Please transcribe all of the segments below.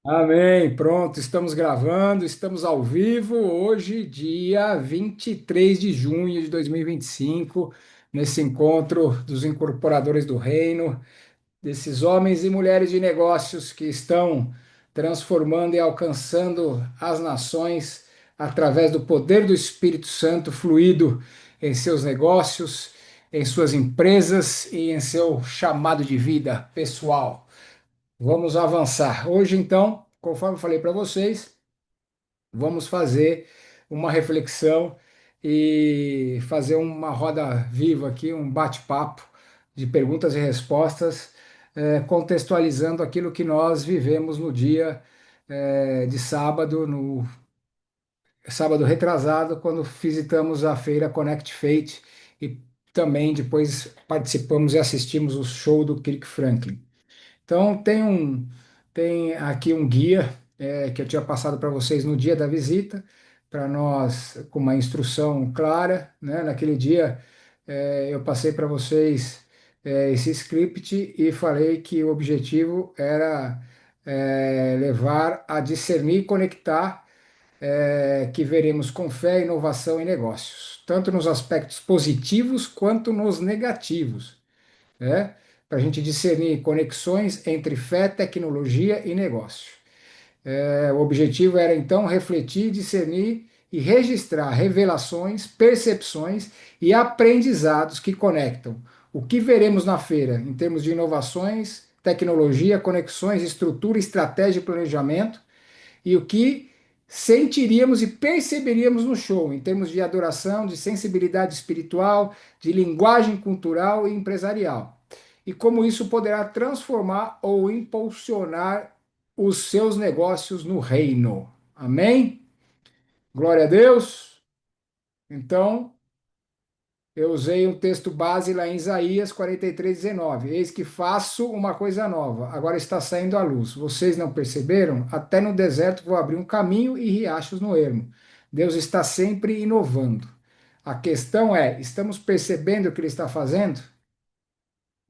Amém. Pronto, estamos gravando, estamos ao vivo hoje, dia 23 de junho de 2025, nesse encontro dos incorporadores do reino, desses homens e mulheres de negócios que estão transformando e alcançando as nações através do poder do Espírito Santo fluído em seus negócios, em suas empresas e em seu chamado de vida pessoal. Vamos avançar. Hoje, então, conforme eu falei para vocês, vamos fazer uma reflexão e fazer uma roda viva aqui, um bate-papo de perguntas e respostas, contextualizando aquilo que nós vivemos no dia, de sábado, no sábado retrasado, quando visitamos a feira Connect Faith e também depois participamos e assistimos o show do Kirk Franklin. Então, tem aqui um guia que eu tinha passado para vocês no dia da visita, para nós, com uma instrução clara, né? Naquele dia, eu passei para vocês esse script e falei que o objetivo era levar a discernir e conectar, que veremos com fé, inovação e negócios, tanto nos aspectos positivos quanto nos negativos, né? Para a gente discernir conexões entre fé, tecnologia e negócio. O objetivo era então refletir, discernir e registrar revelações, percepções e aprendizados que conectam o que veremos na feira em termos de inovações, tecnologia, conexões, estrutura, estratégia e planejamento, e o que sentiríamos e perceberíamos no show, em termos de adoração, de sensibilidade espiritual, de linguagem cultural e empresarial. E como isso poderá transformar ou impulsionar os seus negócios no reino. Amém? Glória a Deus. Então, eu usei um texto base lá em Isaías 43:19. Eis que faço uma coisa nova, agora está saindo à luz. Vocês não perceberam? Até no deserto vou abrir um caminho e riachos no ermo. Deus está sempre inovando. A questão é, estamos percebendo o que ele está fazendo?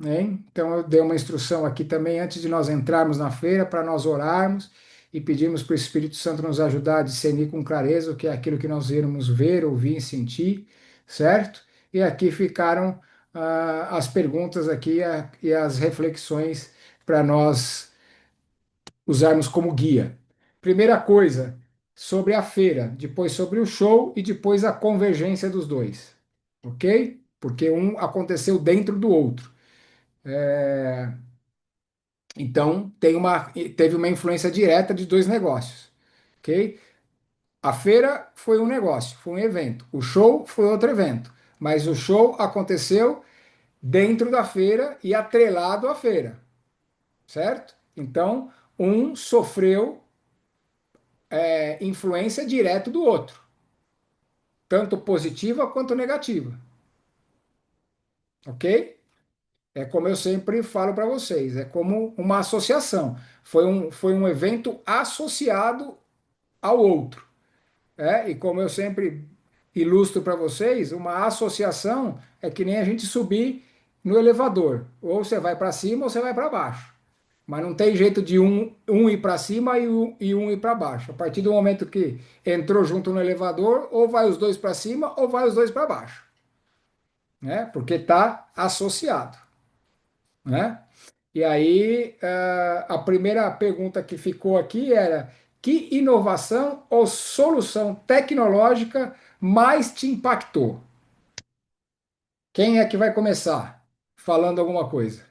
Hein? Então, eu dei uma instrução aqui também antes de nós entrarmos na feira para nós orarmos e pedirmos para o Espírito Santo nos ajudar a discernir com clareza o que é aquilo que nós irmos ver, ouvir e sentir, certo? E aqui ficaram as perguntas aqui e as reflexões para nós usarmos como guia. Primeira coisa, sobre a feira, depois sobre o show e depois a convergência dos dois, ok? Porque um aconteceu dentro do outro. Então, teve uma influência direta de dois negócios, ok? A feira foi um negócio, foi um evento. O show foi outro evento, mas o show aconteceu dentro da feira e atrelado à feira, certo? Então, um sofreu influência direta do outro, tanto positiva quanto negativa, ok? É como eu sempre falo para vocês, é como uma associação. Foi um evento associado ao outro. E como eu sempre ilustro para vocês, uma associação é que nem a gente subir no elevador. Ou você vai para cima ou você vai para baixo. Mas não tem jeito de um ir para cima e um ir para baixo. A partir do momento que entrou junto no elevador, ou vai os dois para cima ou vai os dois para baixo, né? Porque está associado, né? E aí, a primeira pergunta que ficou aqui era: que inovação ou solução tecnológica mais te impactou? Quem é que vai começar falando alguma coisa?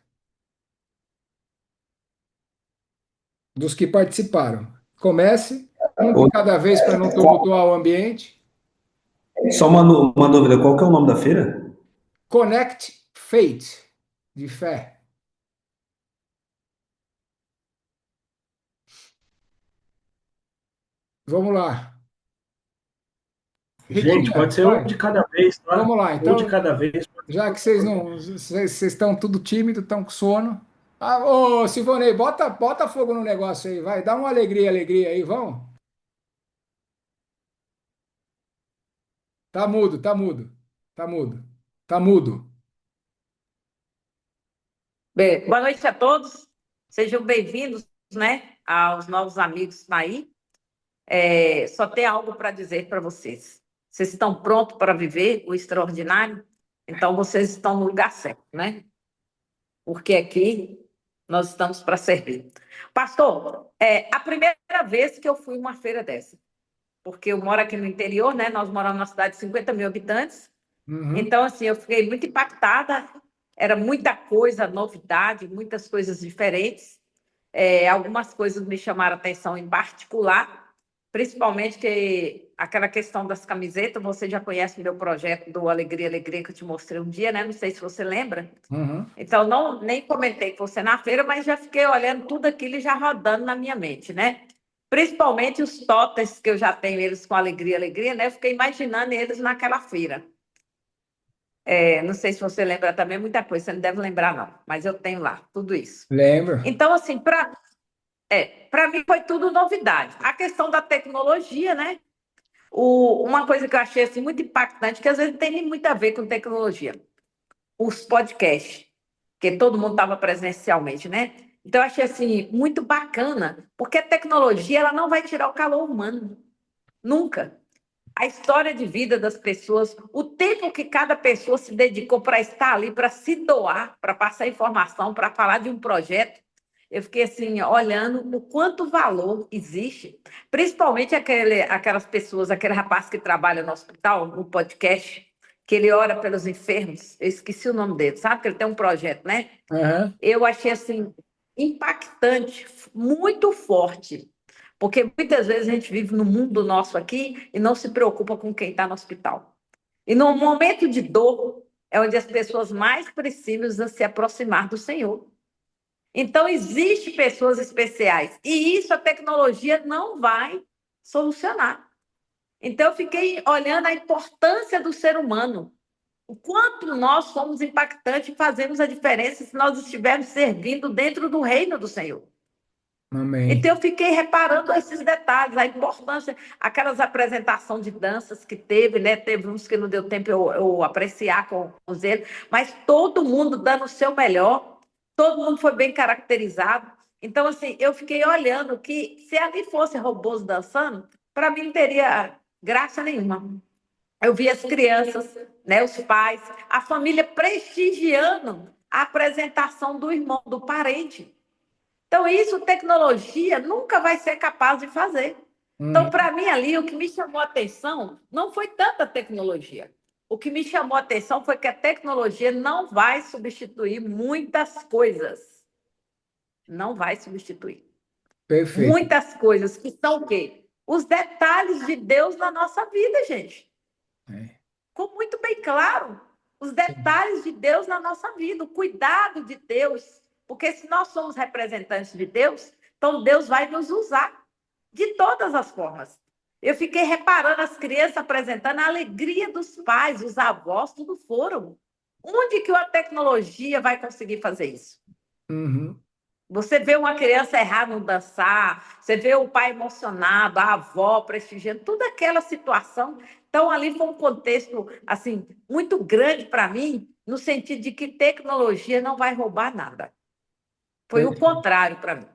Dos que participaram. Comece, um de Ô, cada vez para não tumultuar o ambiente. só uma dúvida, qual que é o nome da feira? Connect Faith, de fé. Vamos lá. Gente, Ritinha, pode ser um vai. de cada vez, tá? Vamos lá. Um de Então, cada vez. já que vocês estão tudo tímido, estão com sono. Ô, Silvonei, bota fogo no negócio aí, vai, dá uma alegria, alegria aí, vamos. Tá mudo, tá mudo, tá mudo, tá mudo. Bem, boa noite a todos, sejam bem-vindos, né? Aos novos amigos que estão aí, só tem algo para dizer para vocês. Vocês estão prontos para viver o extraordinário? Então, vocês estão no lugar certo, né? Porque aqui nós estamos para servir. Pastor, a primeira vez que eu fui uma feira dessa, porque eu moro aqui no interior, né? Nós moramos numa cidade de 50 mil habitantes. Uhum, Então, assim, eu fiquei muito impactada. Era muita coisa, novidade, muitas coisas diferentes. Algumas coisas me chamaram a atenção em particular, principalmente que aquela questão das camisetas. Você já conhece o meu projeto do Alegria, Alegria, que eu te mostrei um dia, né? Não sei se você lembra. uhum. Então, não, nem comentei com você na feira, mas já fiquei olhando tudo aquilo e já rodando na minha mente, né? Principalmente os totens que eu já tenho eles com alegria, alegria, né? Eu fiquei imaginando eles naquela feira. Não sei se você lembra também, muita coisa, você não deve lembrar, não, mas eu tenho lá tudo isso. Lembro. Então, assim, para mim foi tudo novidade. A questão da tecnologia, né? Uma coisa que eu achei assim, muito impactante, que às vezes não tem nem muito a ver com tecnologia, os podcasts, que todo mundo estava presencialmente, né? Então, eu achei assim, muito bacana, porque a tecnologia ela não vai tirar o calor humano, nunca. A história de vida das pessoas, o tempo que cada pessoa se dedicou para estar ali, para se doar, para passar informação, para falar de um projeto. Eu fiquei assim, olhando o quanto valor existe, principalmente aquelas pessoas, aquele rapaz que trabalha no hospital, no podcast, que ele ora pelos enfermos. Eu esqueci o nome dele, sabe? Que ele tem um projeto, né? Aham. Eu achei assim impactante, muito forte, porque muitas vezes a gente vive no mundo nosso aqui e não se preocupa com quem está no hospital. E no momento de dor é onde as pessoas mais precisam se aproximar do Senhor. Então, existem pessoas especiais e isso a tecnologia não vai solucionar. Então, eu fiquei olhando a importância do ser humano, o quanto nós somos impactantes e fazemos a diferença se nós estivermos servindo dentro do reino do Senhor. Amém. Então, eu fiquei reparando esses detalhes, a importância, aquelas apresentações de danças que teve, né? Teve uns que não deu tempo eu apreciar com eles, mas todo mundo dando o seu melhor, todo mundo foi bem caracterizado. Então, assim, eu fiquei olhando que se ali fosse robôs dançando, para mim não teria graça nenhuma. Eu vi as crianças, né, os pais, a família prestigiando a apresentação do irmão, do parente. Então, isso tecnologia nunca vai ser capaz de fazer. Então, Uhum. para mim, ali, o que me chamou a atenção não foi tanta tecnologia. O que me chamou a atenção foi que a tecnologia não vai substituir muitas coisas. Não vai substituir. Perfeito. Muitas coisas que são o quê? Os detalhes de Deus na nossa vida, gente. É. Ficou muito bem claro os Sim. detalhes de Deus na nossa vida, o cuidado de Deus. Porque se nós somos representantes de Deus, então Deus vai nos usar de todas as formas. Eu fiquei reparando as crianças apresentando a alegria dos pais, os avós, tudo foram. Onde que a tecnologia vai conseguir fazer isso? Uhum. Você vê uma criança errar no dançar, você vê o pai emocionado, a avó prestigiando, toda aquela situação. Então, ali foi um contexto assim muito grande para mim, no sentido de que tecnologia não vai roubar nada. Foi o Perfeito. contrário para mim.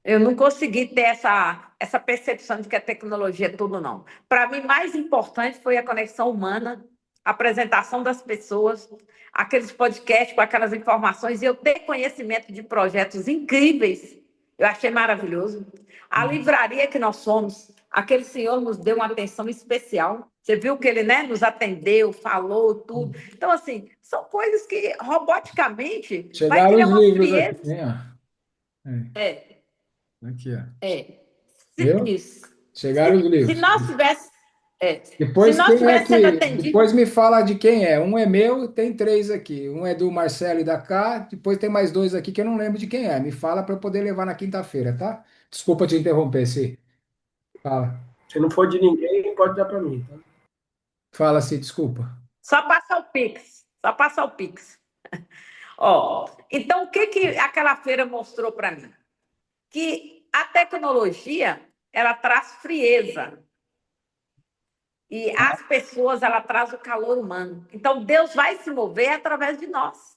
Eu não consegui ter essa percepção de que a tecnologia é tudo, não. Para mim, mais importante foi a conexão humana, a apresentação das pessoas, aqueles podcasts com aquelas informações, e eu ter conhecimento de projetos incríveis. Eu achei maravilhoso. A livraria que nós somos, aquele senhor nos deu uma atenção especial. Você viu que ele, né, nos atendeu, falou tudo. Então, assim, são coisas que roboticamente vai Chegaram criar os uma livros aqui, frieza. né? Ó. É, Aqui, ó. é. Viu? Isso. Chegaram os Se livros. nós tivéssemos, se Depois nós quem é tivéssemos sendo que. atendido, Depois me fala de quem é. Um é meu, tem três aqui. Um é do Marcelo e da Cá. Depois tem mais dois aqui que eu não lembro de quem é. Me fala para eu poder levar na quinta-feira, tá? Desculpa te interromper, se. Fala. Se não for de ninguém, pode dar para mim, tá? Fala, se desculpa. só passa o Pix. Só passa o Pix. Ó, então, o que, que aquela feira mostrou para mim? Que a tecnologia, ela traz frieza. E as pessoas, ela traz o calor humano. Então, Deus vai se mover através de nós.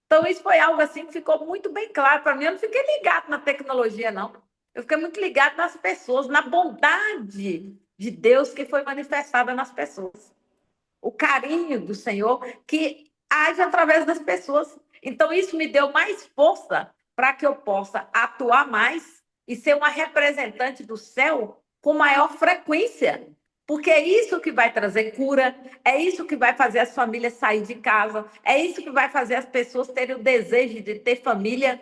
Então, isso foi algo assim que ficou muito bem claro para mim. Eu não fiquei ligado na tecnologia, não. Eu fiquei muito ligado nas pessoas, na bondade de Deus que foi manifestada nas pessoas. O carinho do Senhor que age através das pessoas. Então, isso me deu mais força para que eu possa atuar mais e ser uma representante do céu com maior frequência. Porque é isso que vai trazer cura, é isso que vai fazer as famílias sair de casa, é isso que vai fazer as pessoas terem o desejo de ter família.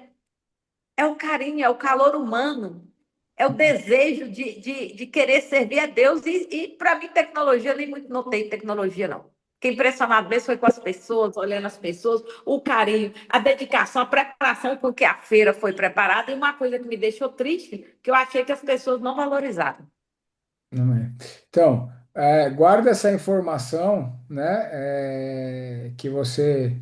É o carinho, é o calor humano, é o desejo de querer servir a Deus. E para mim, tecnologia, nem muito notei tecnologia, não. Fiquei impressionado mesmo foi com as pessoas, olhando as pessoas, o carinho, a dedicação, a preparação com que a feira foi preparada. E uma coisa que me deixou triste, que eu achei que as pessoas não valorizaram. Não é. Então, guarda essa informação, né? Que você.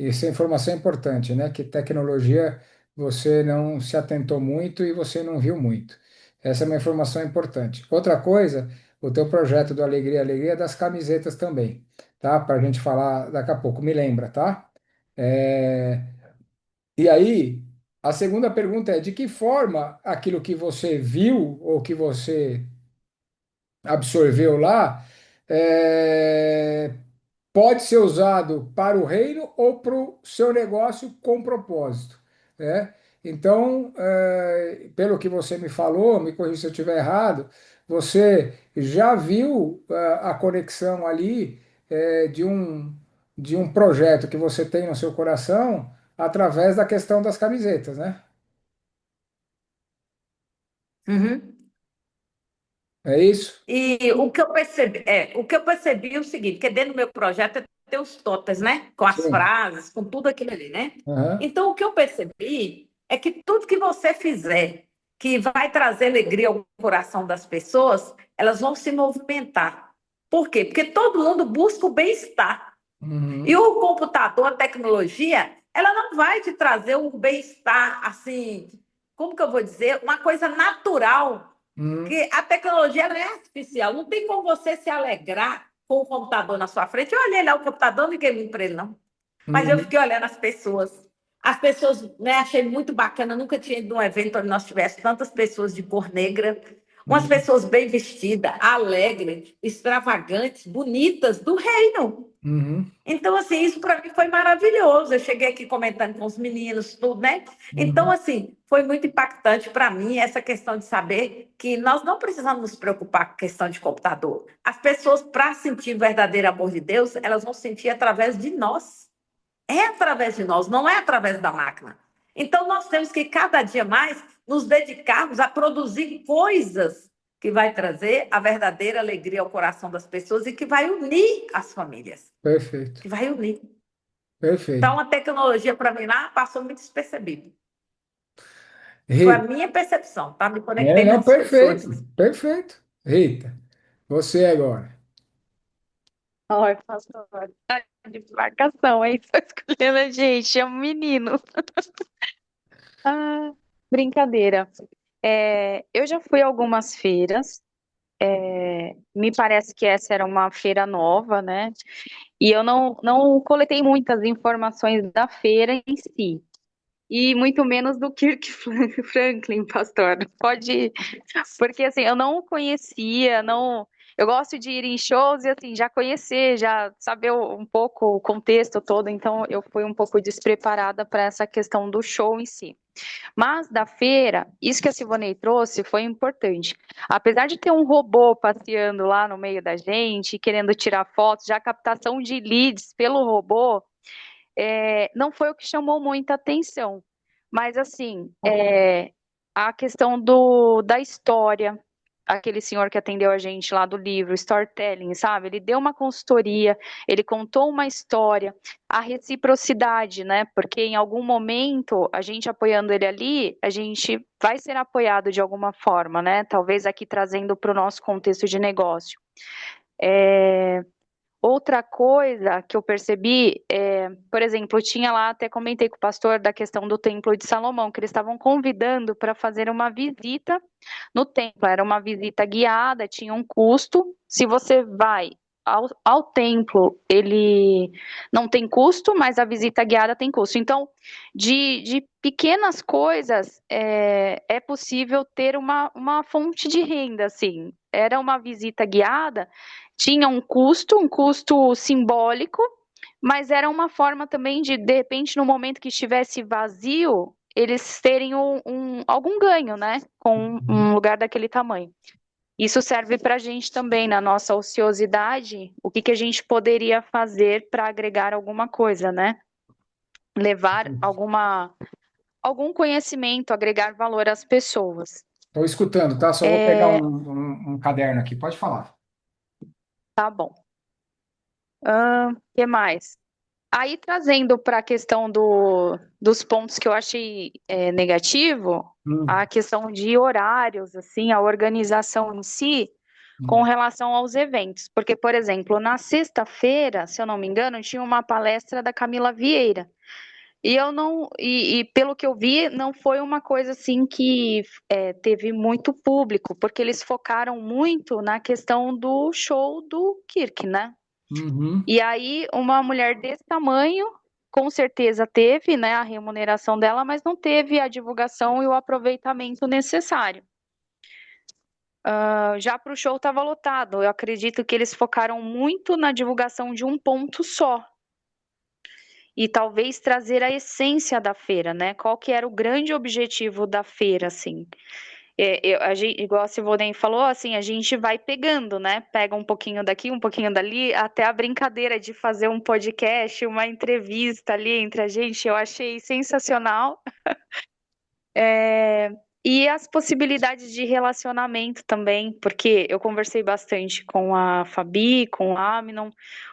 Essa informação é importante, né? Que tecnologia você não se atentou muito e você não viu muito. Essa é uma informação importante. Outra coisa, o teu projeto do Alegria, Alegria das camisetas também, tá? Para a gente falar daqui a pouco, me lembra, tá? É, e aí, a segunda pergunta é: de que forma aquilo que você viu ou que você absorveu lá é, pode ser usado para o reino ou para o seu negócio com propósito, né? Então, pelo que você me falou, me corrija se eu estiver errado, você já viu a conexão ali de um projeto que você tem no seu coração através da questão das camisetas, né? Uhum. É isso? E o que eu percebi é o seguinte, que dentro do meu projeto tem os totens, né? Com as Sim. frases, com tudo aquilo ali, né? Aham. Então, o que eu percebi é que tudo que você fizer que vai trazer alegria ao coração das pessoas, elas vão se movimentar. Por quê? Porque todo mundo busca o bem-estar. E Uhum. o computador, a tecnologia, ela não vai te trazer um bem-estar assim, como que eu vou dizer? Uma coisa natural, Uhum. que a tecnologia ela é artificial. Não tem como você se alegrar com o computador na sua frente. Eu olhei lá o computador, não liguei muito para ele, não. Mas eu Uhum. fiquei olhando as pessoas. As pessoas, né, achei muito bacana. Eu nunca tinha ido num evento onde nós tivéssemos tantas pessoas de cor negra, umas Uhum. pessoas bem vestidas, alegres, extravagantes, bonitas, do reino. Uhum. Então, assim, isso para mim foi maravilhoso. Eu cheguei aqui comentando com os meninos, tudo, né? Então, Uhum. assim, foi muito impactante para mim essa questão de saber que nós não precisamos nos preocupar com questão de computador. As pessoas, para sentir o verdadeiro amor de Deus, elas vão sentir através de nós. É através de nós, não é através da máquina. Então, nós temos que cada dia mais nos dedicarmos a produzir coisas que vai trazer a verdadeira alegria ao coração das pessoas e que vai unir as famílias, Perfeito. que vai unir. Perfeito. Então, a tecnologia, para mim, lá passou muito despercebido. Foi a Rita. minha percepção, tá? Me conectei Não, muitas pessoas. perfeito. Perfeito. Rita, você agora. Ai, pastor, tá de marcação, hein? Tô escolhendo a gente, é um menino. Ah, brincadeira. Eu já fui a algumas feiras, me parece que essa era uma feira nova, né? E eu não coletei muitas informações da feira em si. E muito menos do Kirk Franklin, pastor. Pode, porque assim, eu não conhecia, não. Eu gosto de ir em shows e assim, já conhecer, já saber um pouco o contexto todo, então eu fui um pouco despreparada para essa questão do show em si. Mas da feira, isso que a Silvanei trouxe foi importante. Apesar de ter um robô passeando lá no meio da gente, querendo tirar fotos, já a captação de leads pelo robô não foi o que chamou muita atenção. Mas, assim, a questão da história, aquele senhor que atendeu a gente lá do livro, storytelling, sabe? Ele deu uma consultoria, ele contou uma história, a reciprocidade, né? Porque em algum momento, a gente apoiando ele ali, a gente vai ser apoiado de alguma forma, né? Talvez aqui trazendo para o nosso contexto de negócio. Outra coisa que eu percebi, por exemplo, eu tinha lá, até comentei com o pastor da questão do Templo de Salomão, que eles estavam convidando para fazer uma visita no templo. Era uma visita guiada, tinha um custo. Se você vai, ao templo, ele não tem custo, mas a visita guiada tem custo. Então, de pequenas coisas, é possível ter uma fonte de renda, assim. Era uma visita guiada, tinha um custo simbólico, mas era uma forma também de repente, no momento que estivesse vazio, eles terem algum ganho, né? Com um lugar daquele tamanho. Isso serve para a gente também, na nossa ociosidade, o que a gente poderia fazer para agregar alguma coisa, né? Levar algum conhecimento, agregar valor às pessoas. Estou escutando, tá? Só vou pegar um caderno aqui. Pode falar. Tá bom. O que mais? Aí, trazendo para a questão dos pontos que eu achei negativo, a Hum, questão de horários, assim, a organização em si, com hum, relação aos eventos. Porque, por exemplo, na sexta-feira, se eu não me engano, tinha uma palestra da Camila Vieira. E eu não, e pelo que eu vi, não foi uma coisa assim que teve muito público, porque eles focaram muito na questão do show do Kirk, né? uhum. E aí, uma mulher desse tamanho, com certeza teve, né, a remuneração dela, mas não teve a divulgação e o aproveitamento necessário. Já para o show estava lotado. Eu acredito que eles focaram muito na divulgação de um ponto só. E talvez trazer a essência da feira, né? Qual que era o grande objetivo da feira, assim? Igual a Silvonei falou, assim, a gente vai pegando, né? Pega um pouquinho daqui, um pouquinho dali, até a brincadeira de fazer um podcast, uma entrevista ali entre a gente, eu achei sensacional. E as possibilidades de relacionamento também, porque eu conversei bastante com a Fabi, com o Aminon,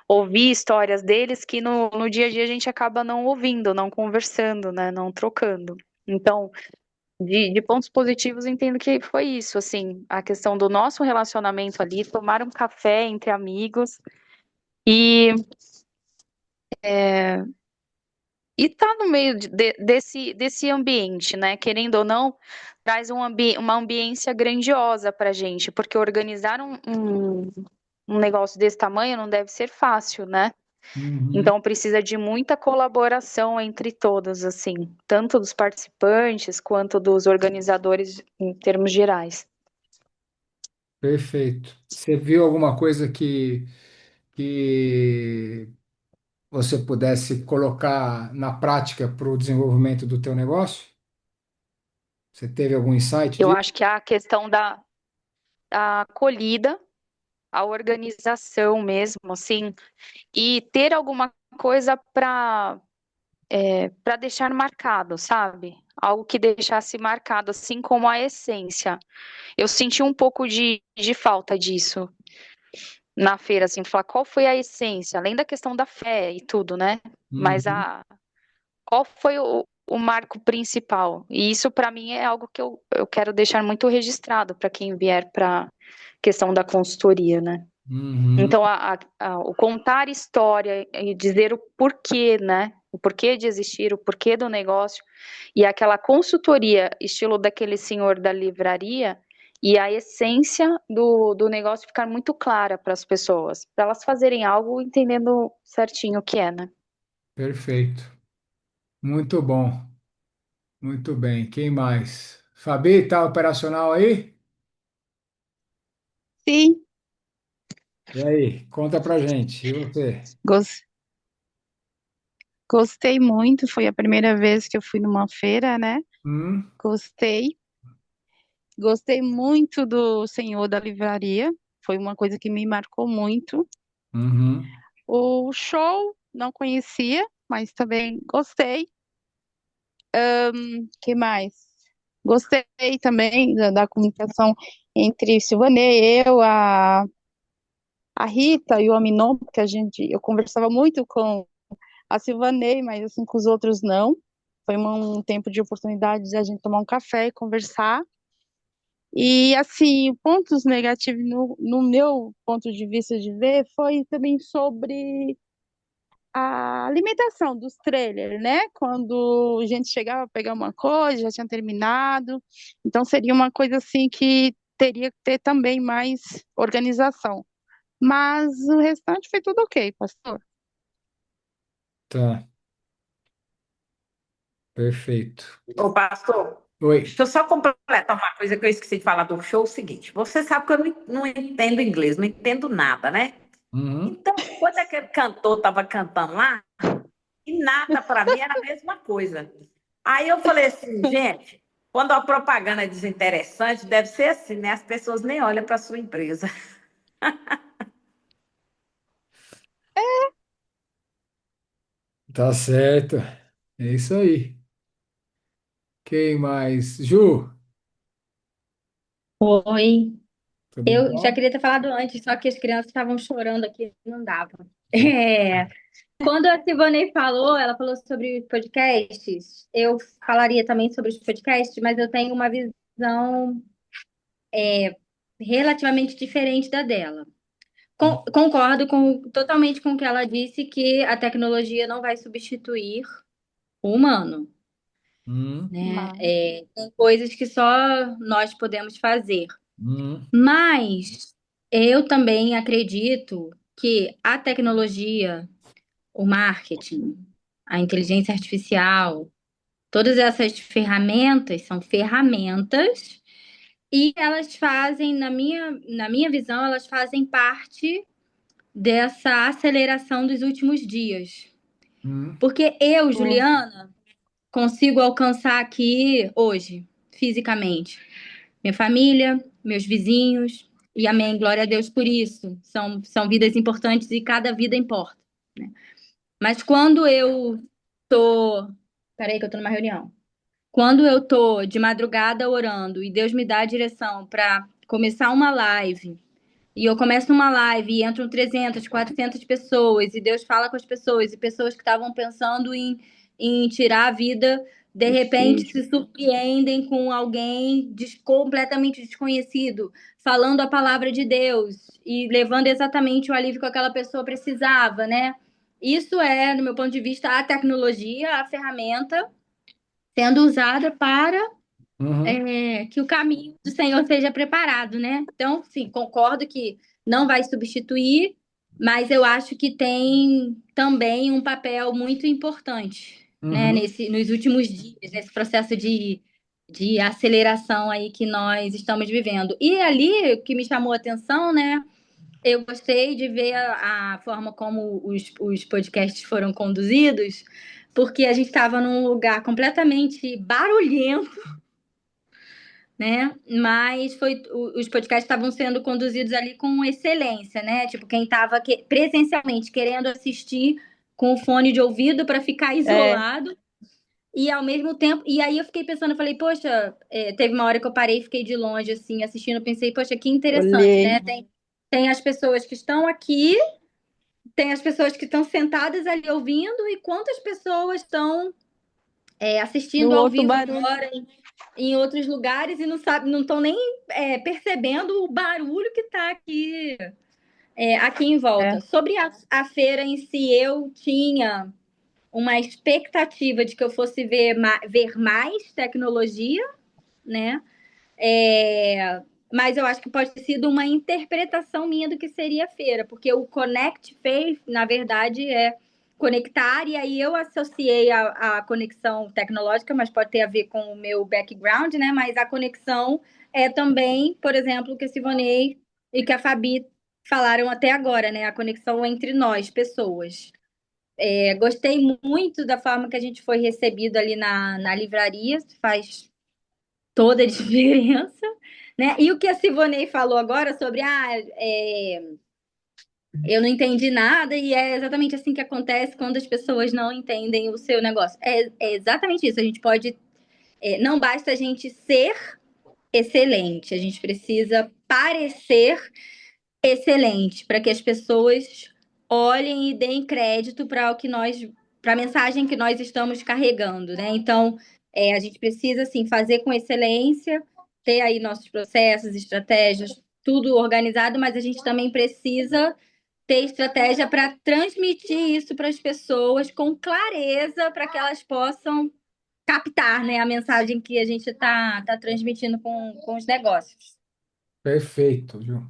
ouvi histórias deles que no dia a dia a gente acaba não ouvindo, não conversando, né? Não trocando. Então, de pontos positivos, entendo que foi isso, assim, a questão do nosso relacionamento ali, tomar um café entre amigos e, e tá no meio desse ambiente, né? Querendo ou não, traz uma ambiência grandiosa pra gente, porque organizar um negócio desse tamanho não deve ser fácil, né? Uhum. Então precisa de muita colaboração entre todos, assim, tanto dos participantes quanto dos organizadores em termos gerais. Perfeito. Você viu alguma coisa que você pudesse colocar na prática para o desenvolvimento do teu negócio? Você teve algum insight Eu disso? acho que a questão da acolhida, a organização mesmo, assim, e ter alguma coisa para deixar marcado, sabe? Algo que deixasse marcado, assim como a essência. Eu senti um pouco de falta disso na feira, assim, falar qual foi a essência, além da questão da fé e tudo, né? Mas Uhum. qual foi o marco principal? E isso, para mim, é algo que eu quero deixar muito registrado para quem vier para questão da consultoria, né? Uhum. Então, o contar história e dizer o porquê, né? O porquê de existir, o porquê do negócio, e aquela consultoria, estilo daquele senhor da livraria, e a essência do negócio ficar muito clara para as pessoas, para elas fazerem algo entendendo certinho o que é, né? Perfeito. Muito bom. Muito bem. Quem mais? Fabi, tá operacional aí? Sim, E aí? Conta pra gente. E você? gos- gostei muito. Foi a primeira vez que eu fui numa feira, né? Hum? Gostei. Gostei muito do Senhor da Livraria. Foi uma coisa que me marcou muito. Uhum. O show não conhecia, mas também gostei. Que mais? Gostei também da comunicação entre Silvanei, a Rita e o Aminon, porque eu conversava muito com a Silvanei, mas assim com os outros não. Foi um tempo de oportunidade de a gente tomar um café e conversar. E assim, pontos negativos no meu ponto de vista de ver foi também sobre a alimentação dos trailers, né? Quando a gente chegava a pegar uma coisa, já tinha terminado. Então seria uma coisa assim que teria que ter também mais organização. Mas o restante foi tudo ok, pastor. Tá, perfeito. Ô, pastor, Oi. deixa eu só completar uma coisa que eu esqueci de falar do show, o seguinte, você sabe que eu não entendo inglês, não entendo nada, né? Uhum. Então, quando aquele cantor estava cantando lá, e nada para mim era a mesma coisa. Aí eu falei assim, gente, quando a propaganda é desinteressante, deve ser assim, né? As pessoas nem olham para sua empresa. Tá certo. É isso aí. Quem mais? Ju, Oi, tudo eu já bom? queria ter falado antes, só que as crianças estavam chorando aqui, não dava. É, quando a Sivonei falou, ela falou sobre os podcasts, eu falaria também sobre os podcasts, mas eu tenho uma visão relativamente diferente da dela. Concordo totalmente com o que ela disse, que a tecnologia não vai substituir o humano, Uhum. né? Não. Tem coisas que só nós podemos fazer. Uhum. Mas eu também acredito que a tecnologia, o marketing, a inteligência artificial, todas essas ferramentas são ferramentas e elas fazem, na minha visão, elas fazem parte dessa aceleração dos últimos dias. Uhum. Porque eu, Sim. Juliana, consigo alcançar aqui hoje, fisicamente. Minha família, meus vizinhos, e amém, glória a Deus por isso. São vidas importantes e cada vida importa, né? Mas quando eu tô. Peraí, que eu tô numa reunião. Quando eu tô de madrugada orando e Deus me dá a direção para começar uma live, e eu começo uma live e entram 300, 400 pessoas, e Deus fala com as pessoas, e pessoas que estavam pensando em tirar a vida, de repente Suicídio. se surpreendem com alguém completamente desconhecido, falando a palavra de Deus e levando exatamente o alívio que aquela pessoa precisava, né? Isso é, no meu ponto de vista, a tecnologia, a ferramenta sendo usada para Uhum. que o caminho do Senhor seja preparado, né? Então, sim, concordo que não vai substituir, mas eu acho que tem também um papel muito importante, né, Uhum. nos últimos dias, nesse processo de aceleração aí que nós estamos vivendo. E ali, o que me chamou a atenção, né? Eu gostei de ver a forma como os podcasts foram conduzidos, porque a gente estava num lugar completamente barulhento, né? Mas os podcasts estavam sendo conduzidos ali com excelência, né? Tipo, quem estava presencialmente querendo assistir com o fone de ouvido para ficar É, isolado e ao mesmo tempo. E aí eu fiquei pensando, eu falei, poxa, teve uma hora que eu parei e fiquei de longe, assim, assistindo, eu pensei, poxa, que interessante, olhei. né? Tem as pessoas que estão aqui, tem as pessoas que estão sentadas ali ouvindo, e quantas pessoas estão No assistindo ao outro vivo barulho. agora em outros lugares e não estão nem percebendo o barulho que está aqui em É. volta. Sobre a feira em si, eu tinha uma expectativa de que eu fosse ver mais tecnologia, né? Mas eu acho que pode ter sido uma interpretação minha do que seria a feira, porque o Connect Faith, na verdade, é conectar, e aí eu associei a conexão tecnológica, mas pode ter a ver com o meu background, né? Mas a conexão é também, por exemplo, o que a Sivonei e que a Fabi falaram até agora, né? A conexão entre nós, pessoas. Gostei muito da forma que a gente foi recebido ali na livraria, faz toda a diferença, né? E o que a Sivonei falou agora sobre eu não entendi nada, e é exatamente assim que acontece quando as pessoas não entendem o seu negócio. É exatamente isso. A gente pode. Não basta a gente ser excelente, a gente precisa parecer excelente para que as pessoas olhem e deem crédito para o que nós, para a mensagem que nós estamos carregando, né? Então, a gente precisa assim fazer com excelência, ter aí nossos processos, estratégias, tudo organizado, mas a gente também precisa ter estratégia para transmitir isso para as pessoas com clareza, para que elas possam captar, né, a mensagem que a gente tá transmitindo com os negócios. Perfeito, Ju.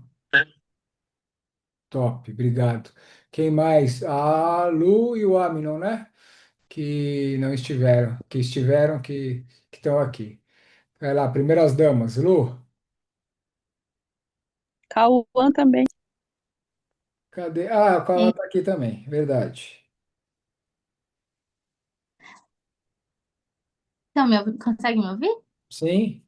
Top, obrigado. Quem mais? A Lu e o Aminon, né? Que não estiveram, que estiveram, que estão aqui. Vai lá, primeiras damas. Lu, Cauã também. cadê? Ah, o Cauã É, tá aqui também, verdade. então, consegue me ouvir? Sim?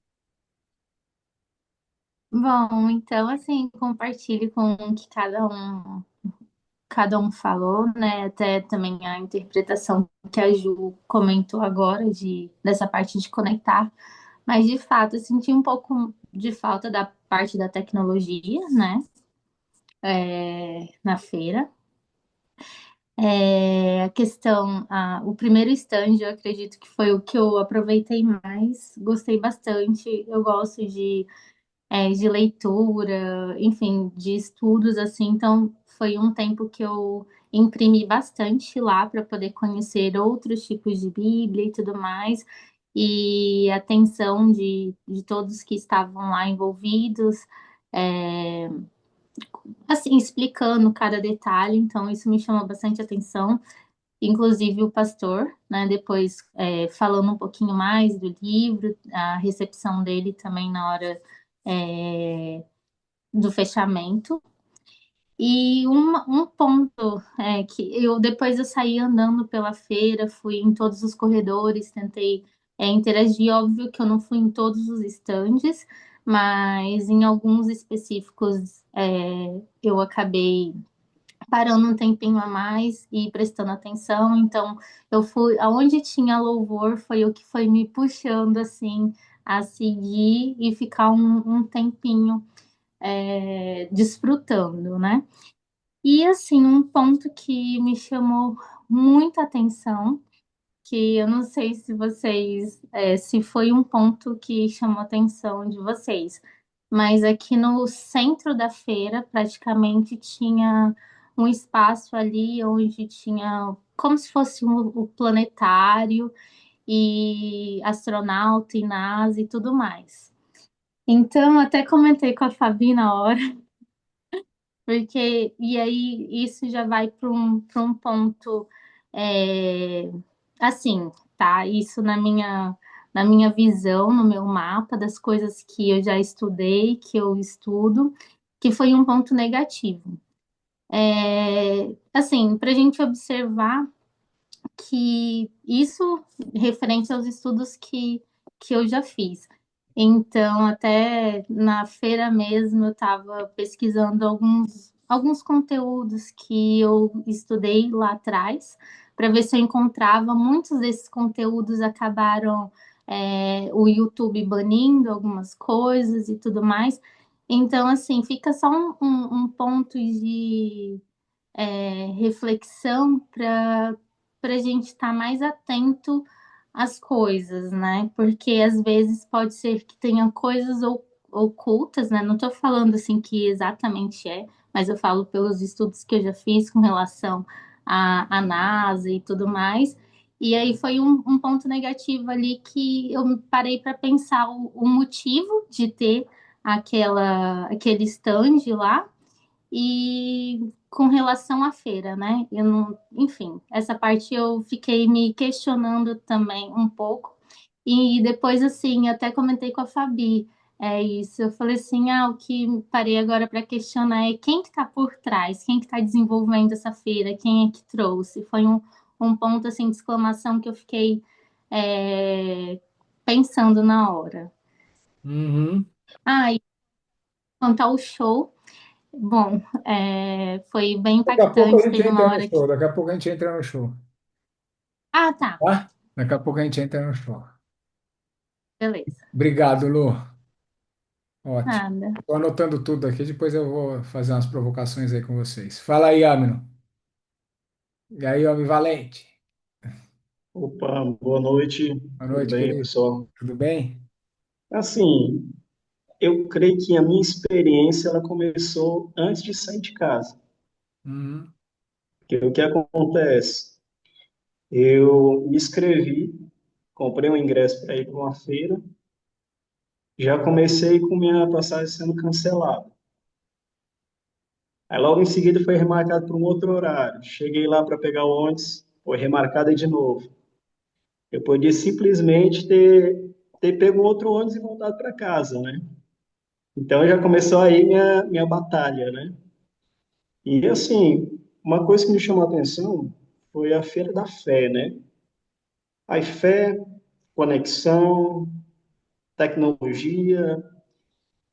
Bom, então, assim, compartilhe com o que cada um falou, né? Até também a interpretação que a Ju comentou agora dessa parte de conectar. Mas, de fato, eu senti um pouco de falta da parte da tecnologia, né? Na feira. A questão, o primeiro stand, eu acredito que foi o que eu aproveitei mais, gostei bastante. Eu gosto de leitura, enfim, de estudos, assim. Então, foi um tempo que eu imprimi bastante lá para poder conhecer outros tipos de Bíblia e tudo mais. E a atenção de todos que estavam lá envolvidos, é, assim, explicando cada detalhe. Então, isso me chamou bastante atenção. Inclusive o pastor, né? Depois falando um pouquinho mais do livro, a recepção dele também na hora é, do fechamento. E um ponto que depois eu saí andando pela feira, fui em todos os corredores, tentei interagir. Óbvio que eu não fui em todos os estandes, mas em alguns específicos eu acabei parando um tempinho a mais e prestando atenção. Então, eu fui aonde tinha louvor, foi o que foi me puxando assim a seguir e ficar um tempinho desfrutando, né? E assim, um ponto que me chamou muita atenção, que eu não sei se vocês, se foi um ponto que chamou a atenção de vocês, mas aqui no centro da feira praticamente tinha um espaço ali onde tinha como se fosse o planetário e astronauta e NASA e tudo mais. Então, até comentei com a Fabi na hora, porque e aí isso já vai para um ponto é, assim, tá? Isso na minha visão, no meu mapa das coisas que eu já estudei, que eu estudo, que foi um ponto negativo. Assim, para a gente observar que isso referente aos estudos que eu já fiz. Então, até na feira mesmo, eu estava pesquisando alguns conteúdos que eu estudei lá atrás, para ver se eu encontrava. Muitos desses conteúdos acabaram, o YouTube banindo algumas coisas e tudo mais. Então, assim, fica só um ponto de reflexão para a gente estar mais atento às coisas, né? Porque às vezes pode ser que tenha coisas ocultas, né? Não estou falando assim que exatamente mas eu falo pelos estudos que eu já fiz com relação à NASA e tudo mais. E aí foi um ponto negativo ali que eu parei para pensar o motivo de ter aquele stand lá e com relação à feira, né? Eu não, enfim, essa parte eu fiquei me questionando também um pouco. E depois, assim, até comentei com a Fabi, isso. Eu falei assim, o que parei agora para questionar é quem que está por trás, quem que está desenvolvendo essa feira, quem é que trouxe. Foi um ponto, assim, de exclamação que eu fiquei pensando na hora. Uhum. E quanto ao show, bom, foi bem Daqui a pouco a impactante. gente Teve uma entra no hora que. show, daqui a pouco a gente entra no show, Tá, tá? Daqui a pouco a gente entra no show. beleza. Obrigado, Lu. Ótimo. Nada. Estou anotando tudo aqui, depois eu vou fazer umas provocações aí com vocês. Fala aí, Amino. E aí, homem valente? Opa, boa noite. Boa Tudo noite, bem, querido. pessoal? Tudo bem? Assim, eu creio que a minha experiência ela começou antes de sair de casa. Uhum. Porque o que acontece? Eu me inscrevi, comprei um ingresso para ir para uma feira, já comecei com minha passagem sendo cancelada. Aí logo em seguida foi remarcado para um outro horário. Cheguei lá para pegar o ônibus, foi remarcado de novo. Eu podia simplesmente ter pego um outro ônibus e voltado para casa, né? Então já começou aí minha batalha, né? E assim, uma coisa que me chamou a atenção foi a Feira da Fé, né? A fé, conexão, tecnologia.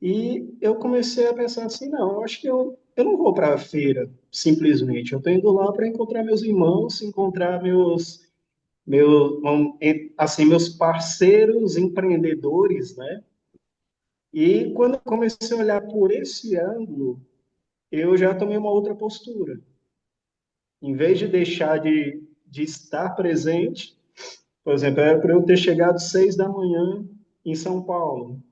E eu comecei a pensar assim, não, eu acho que eu não vou para a feira, simplesmente. Eu estou indo lá para encontrar meus irmãos, encontrar assim, meus parceiros empreendedores, né? E quando eu comecei a olhar por esse ângulo, eu já tomei uma outra postura. Em vez de deixar de estar presente, por exemplo, era para eu ter chegado 6 da manhã em São Paulo.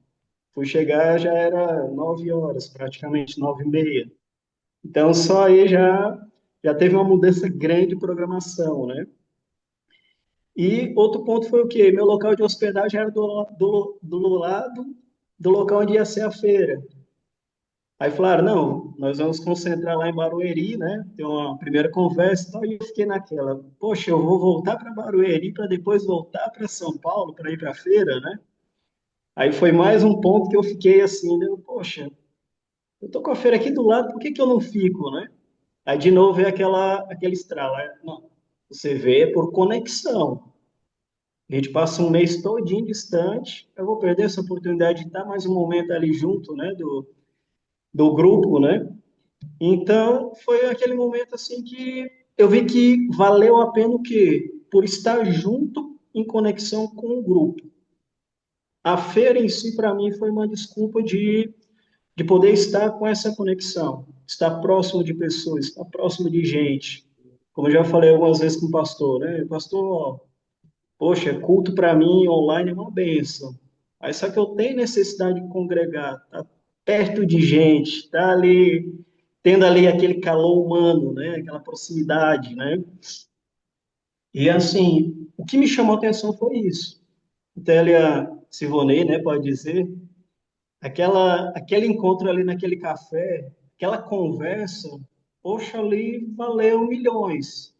Fui chegar, já era 9 horas, praticamente 9h30. Então, só aí já teve uma mudança grande de programação, né? E outro ponto foi o quê? Meu local de hospedagem era do lado do local onde ia ser a feira. Aí falaram, não, nós vamos concentrar lá em Barueri, né? Ter uma primeira conversa e tal. E eu fiquei naquela, poxa, eu vou voltar para Barueri para depois voltar para São Paulo para ir para a feira, né? Aí foi mais um ponto que eu fiquei assim, né? Poxa, eu tô com a feira aqui do lado, por que que eu não fico, né? Aí de novo é aquele estralo. Não, você vê por conexão. A gente passa um mês todinho distante, eu vou perder essa oportunidade de estar mais um momento ali junto, né? Do grupo, né? Então, foi aquele momento assim que eu vi que valeu a pena o quê? Por estar junto em conexão com o grupo. A feira em si, para mim, foi uma desculpa de poder estar com essa conexão, estar próximo de pessoas, estar próximo de gente. Como eu já falei algumas vezes com o pastor, né? Pastor, poxa, culto para mim online é uma benção. Aí só que eu tenho necessidade de congregar, tá perto de gente, tá ali tendo ali aquele calor humano, né? Aquela proximidade, né? E assim, o que me chamou a atenção foi isso. Télia Sivonei, né, pode dizer, aquele encontro ali naquele café, aquela conversa, poxa, ali valeu milhões.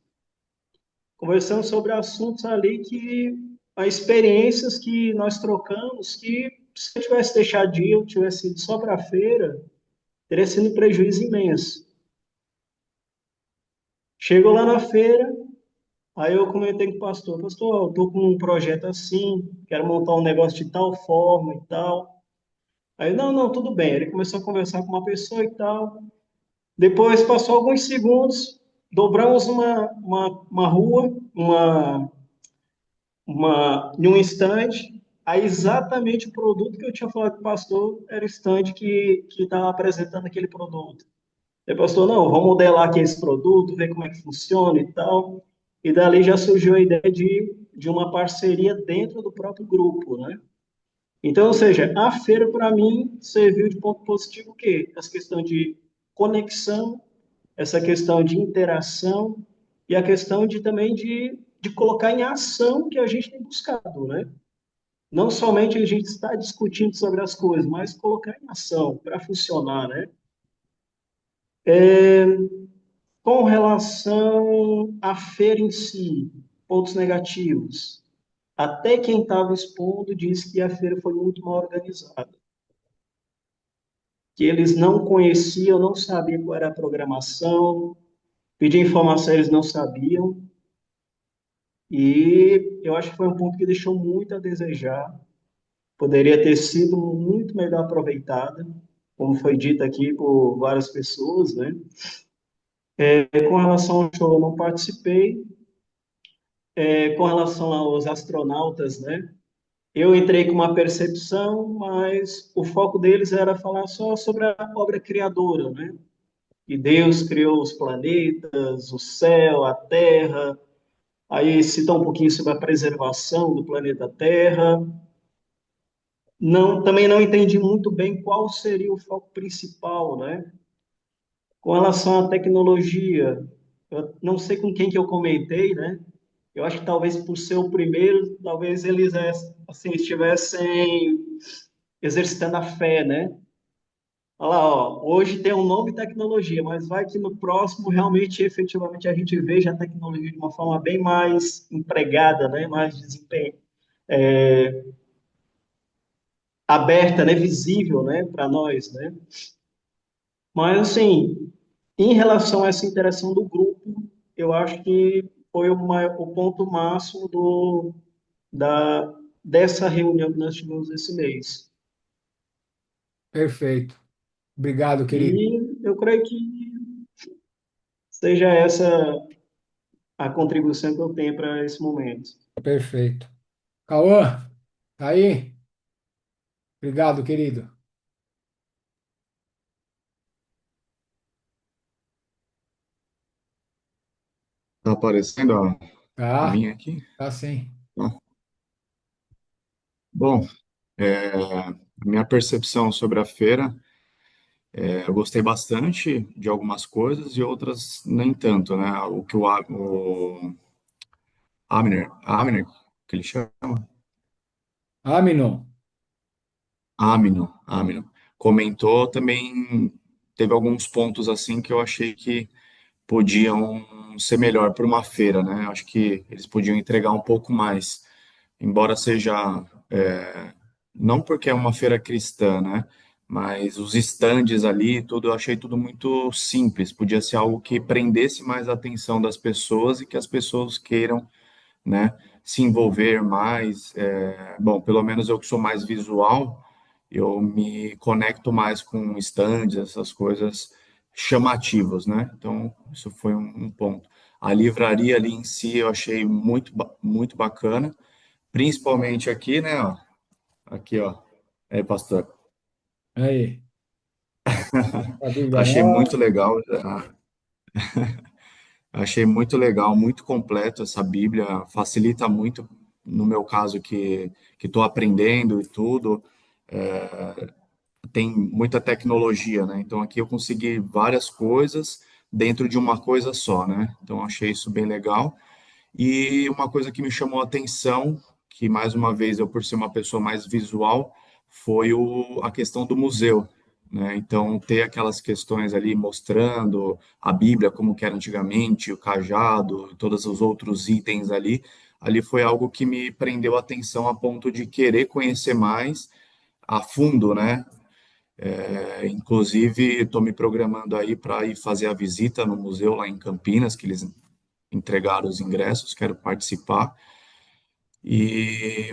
Conversando sobre assuntos ali que, as experiências que nós trocamos, que se eu tivesse deixado de ir, eu tivesse ido só para a feira, teria sido um prejuízo imenso. Chegou lá na feira, aí eu comentei com o pastor, pastor, eu estou com um projeto assim, quero montar um negócio de tal forma e tal. Aí, não, não, tudo bem. Ele começou a conversar com uma pessoa e tal. Depois passou alguns segundos, dobramos uma rua, em um estande, aí exatamente o produto que eu tinha falado com o pastor era o estande que estava apresentando aquele produto. Aí o pastor, não, vamos modelar aqui esse produto, ver como é que funciona e tal. E dali já surgiu a ideia de uma parceria dentro do próprio grupo, né? Então, ou seja, a feira para mim serviu de ponto positivo o quê? Essa questão de conexão, essa questão de interação e a questão de também de colocar em ação o que a gente tem buscado, né? Não somente a gente está discutindo sobre as coisas, mas colocar em ação para funcionar, né? Com relação à feira em si, pontos negativos. Até quem estava expondo disse que a feira foi muito mal organizada, que eles não conheciam, não sabiam qual era a programação, pedir informação eles não sabiam, e eu acho que foi um ponto que deixou muito a desejar, poderia ter sido muito melhor aproveitada, como foi dito aqui por várias pessoas, né? Com relação ao show, eu não participei. Com relação aos astronautas, né? Eu entrei com uma percepção, mas o foco deles era falar só sobre a obra criadora, né? Que Deus criou os planetas, o céu, a terra. Aí citar um pouquinho sobre a preservação do planeta Terra. Não, também não entendi muito bem qual seria o foco principal, né? Com relação à tecnologia, eu não sei com quem que eu comentei, né? Eu acho que talvez por ser o primeiro, talvez eles assim, estivessem exercitando a fé, né? Olha lá, ó, hoje tem um nome tecnologia, mas vai que no próximo realmente, efetivamente, a gente veja a tecnologia de uma forma bem mais empregada, né? Mais aberta, né? Visível, né? Para nós, né? Mas, assim, em relação a essa interação do grupo, eu acho que foi o ponto máximo da, dessa reunião que nós tivemos esse mês. Perfeito. Obrigado, querido. E eu creio que seja essa a contribuição que eu tenho para esse momento. Perfeito. Cauã, tá aí? Obrigado, querido. Tá aparecendo a Tá, minha aqui? tá sim. Tá. Bom, a minha percepção sobre a feira, eu gostei bastante de algumas coisas e outras nem tanto, né? O que o Abner, que ele chama, Aminon. Amino, comentou também, teve alguns pontos assim que eu achei que podiam ser melhor para uma feira, né? Acho que eles podiam entregar um pouco mais, embora seja não porque é uma feira cristã, né? Mas os estandes ali, tudo, eu achei tudo muito simples. Podia ser algo que prendesse mais a atenção das pessoas e que as pessoas queiram, né, se envolver mais. Bom, pelo menos eu que sou mais visual, eu me conecto mais com estandes, essas coisas chamativas, né? Então, isso foi um ponto. A livraria ali em si eu achei muito bacana, principalmente aqui, né? Ó, aqui, ó. Aí, pastor. Aí, a Bíblia Achei muito Nova. legal. Achei muito legal, muito completo essa Bíblia. Facilita muito, no meu caso, que estou aprendendo e tudo. Tem muita tecnologia, né? Então aqui eu consegui várias coisas dentro de uma coisa só, né? Então achei isso bem legal. E uma coisa que me chamou a atenção, que mais uma vez eu por ser uma pessoa mais visual, foi a questão do museu, né? Então ter aquelas questões ali mostrando a Bíblia como que era antigamente, o cajado, todos os outros itens ali foi algo que me prendeu a atenção a ponto de querer conhecer mais a fundo, né? Inclusive, estou me programando aí para ir fazer a visita no museu lá em Campinas, que eles entregaram os ingressos, quero participar. E,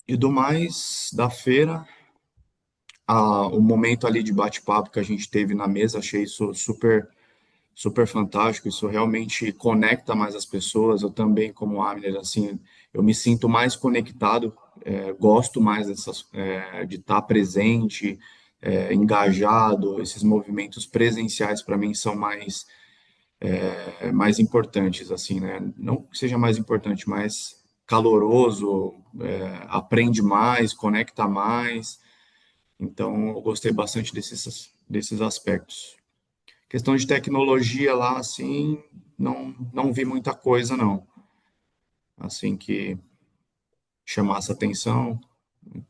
e do mais da feira, o momento ali de bate-papo que a gente teve na mesa, achei isso super fantástico, isso realmente conecta mais as pessoas. Eu também, como Amner, assim, eu me sinto mais conectado, gosto mais de estar presente, engajado. Esses movimentos presenciais para mim são mais importantes, assim, né? Não que seja mais importante, mas caloroso, aprende mais, conecta mais. Então, eu gostei bastante desses aspectos. Questão de tecnologia lá, assim, não vi muita coisa, não. Assim que chamasse atenção.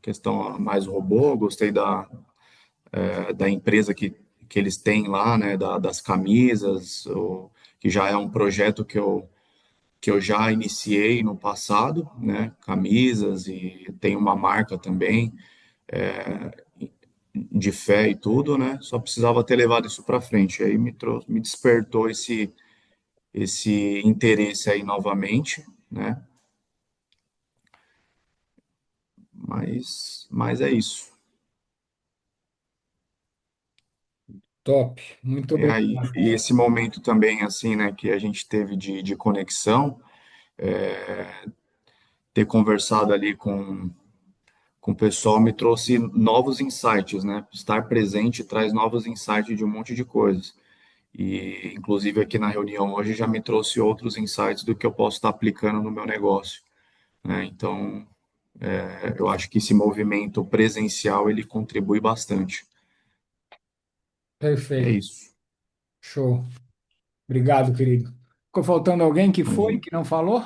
Questão mais robô, gostei da empresa que eles têm lá, né, das camisas, que já é um projeto que eu já iniciei no passado, né, camisas, e tem uma marca também de fé e tudo, né, só precisava ter levado isso para frente. Aí me despertou esse interesse aí novamente, né? Mas é isso. Top. Muito obrigado. E esse momento também, assim, né, que a gente teve de conexão, ter conversado ali com o pessoal me trouxe novos insights, né? Estar presente traz novos insights de um monte de coisas. E, inclusive, aqui na reunião hoje já me trouxe outros insights do que eu posso estar aplicando no meu negócio, né? Então, eu acho que esse movimento presencial, ele contribui bastante. É Perfeito. isso. Show. Obrigado, querido. Ficou faltando alguém que foi, Imagina. que não falou?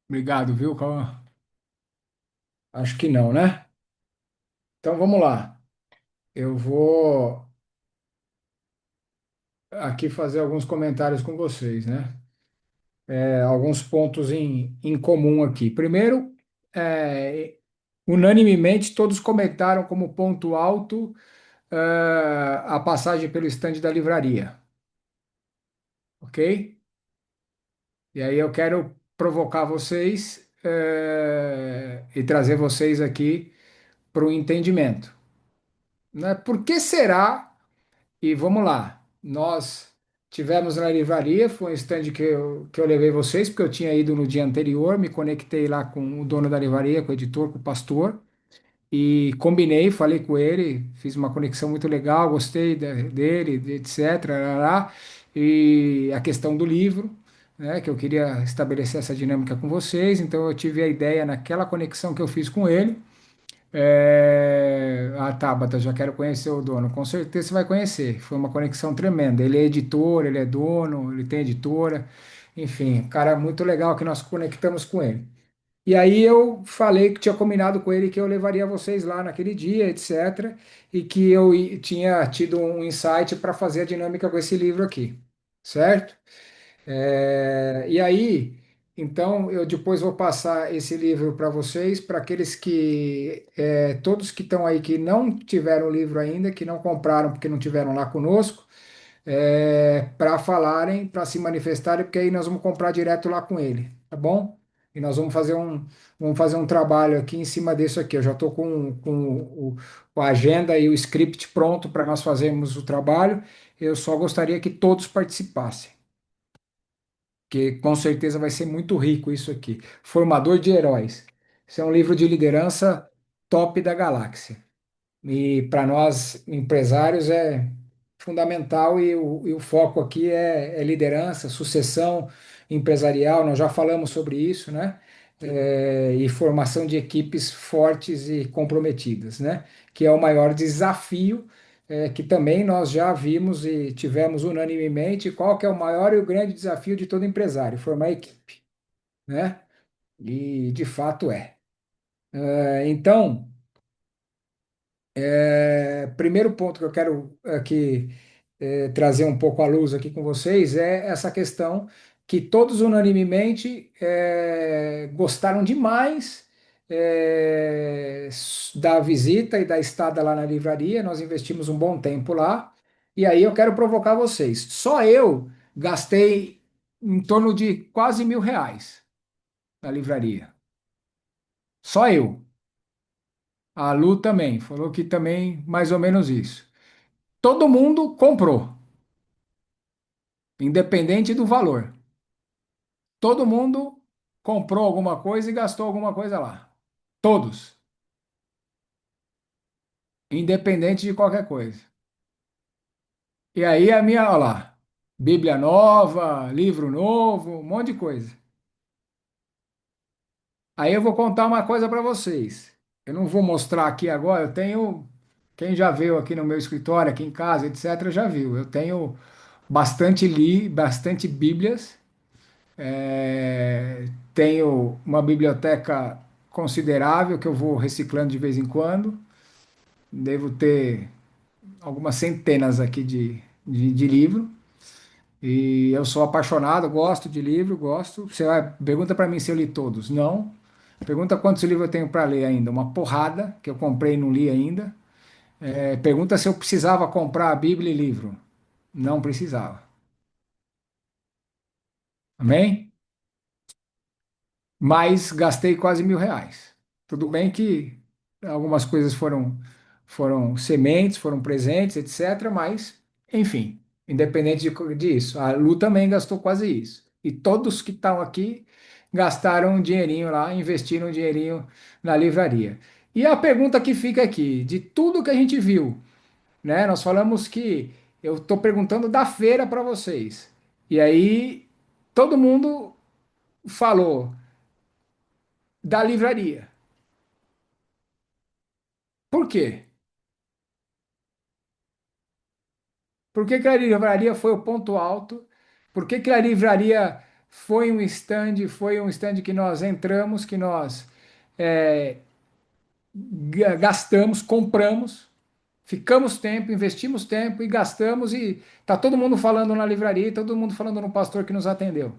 Obrigado, viu, Cauã? Acho que não, né? Então vamos lá. Eu vou aqui fazer alguns comentários com vocês, né? Alguns pontos em comum aqui. Primeiro, é, unanimemente, todos comentaram como ponto alto, a passagem pelo estande da livraria, ok? E aí eu quero provocar vocês, e trazer vocês aqui para o entendimento, né? Por que será? E vamos lá, nós tivemos na livraria, foi um stand que eu levei vocês, porque eu tinha ido no dia anterior, me conectei lá com o dono da livraria, com o editor, com o pastor, e combinei, falei com ele, fiz uma conexão muito legal, gostei dele, etc. Lá, e a questão do livro, né, que eu queria estabelecer essa dinâmica com vocês, então eu tive a ideia naquela conexão que eu fiz com ele. Tabata, já quero conhecer o dono. Com certeza você vai conhecer. Foi uma conexão tremenda. Ele é editor, ele é dono, ele tem editora. Enfim, cara muito legal que nós conectamos com ele. E aí eu falei que tinha combinado com ele que eu levaria vocês lá naquele dia, etc. E que tinha tido um insight para fazer a dinâmica com esse livro aqui, certo? E aí, então, eu depois vou passar esse livro para vocês, para aqueles que, todos que estão aí que não tiveram o livro ainda, que não compraram porque não tiveram lá conosco, para falarem, para se manifestarem, porque aí nós vamos comprar direto lá com ele, tá bom? E nós vamos fazer um trabalho aqui em cima disso aqui. Eu já estou com a agenda e o script pronto para nós fazermos o trabalho. Eu só gostaria que todos participassem, que com certeza vai ser muito rico isso aqui. Formador de Heróis. Esse é um livro de liderança top da galáxia. E para nós empresários é fundamental e o foco aqui é liderança, sucessão empresarial. Nós já falamos sobre isso, né? E formação de equipes fortes e comprometidas, né? Que é o maior desafio, que também nós já vimos e tivemos unanimemente. Qual que é o maior e o grande desafio de todo empresário? Formar equipe, né? E de fato é. Então, primeiro ponto que eu quero aqui trazer um pouco à luz aqui com vocês é essa questão que todos unanimemente gostaram demais da visita e da estada lá na livraria. Nós investimos um bom tempo lá. E aí eu quero provocar vocês. Só eu gastei em torno de quase R$ 1.000 na livraria. Só eu. A Lu também falou que também mais ou menos isso. Todo mundo comprou, independente do valor. Todo mundo comprou alguma coisa e gastou alguma coisa lá. Todos, independente de qualquer coisa. E aí a minha, olha lá, Bíblia nova, livro novo, um monte de coisa. Aí eu vou contar uma coisa para vocês. Eu não vou mostrar aqui agora, eu tenho, quem já viu aqui no meu escritório, aqui em casa, etc, já viu. Eu tenho bastante Bíblias. Tenho uma biblioteca considerável que eu vou reciclando de vez em quando. Devo ter algumas centenas aqui de livro. E eu sou apaixonado, gosto de livro, gosto. Pergunta para mim se eu li todos. Não. Pergunta quantos livros eu tenho para ler ainda. Uma porrada que eu comprei e não li ainda. Pergunta se eu precisava comprar a Bíblia e livro. Não precisava. Amém? Mas gastei quase R$ 1.000. Tudo bem que algumas coisas foram sementes, foram presentes, etc. Mas, enfim, independente disso, a Lu também gastou quase isso. E todos que estão aqui gastaram um dinheirinho lá, investiram um dinheirinho na livraria. E a pergunta que fica aqui, de tudo que a gente viu, né? Nós falamos que eu estou perguntando da feira para vocês. E aí todo mundo falou da livraria. Por quê? Por que que a livraria foi o ponto alto? Por que que a livraria foi um stand que nós entramos, que nós gastamos, compramos, ficamos tempo, investimos tempo e gastamos e tá todo mundo falando na livraria, e todo mundo falando no pastor que nos atendeu.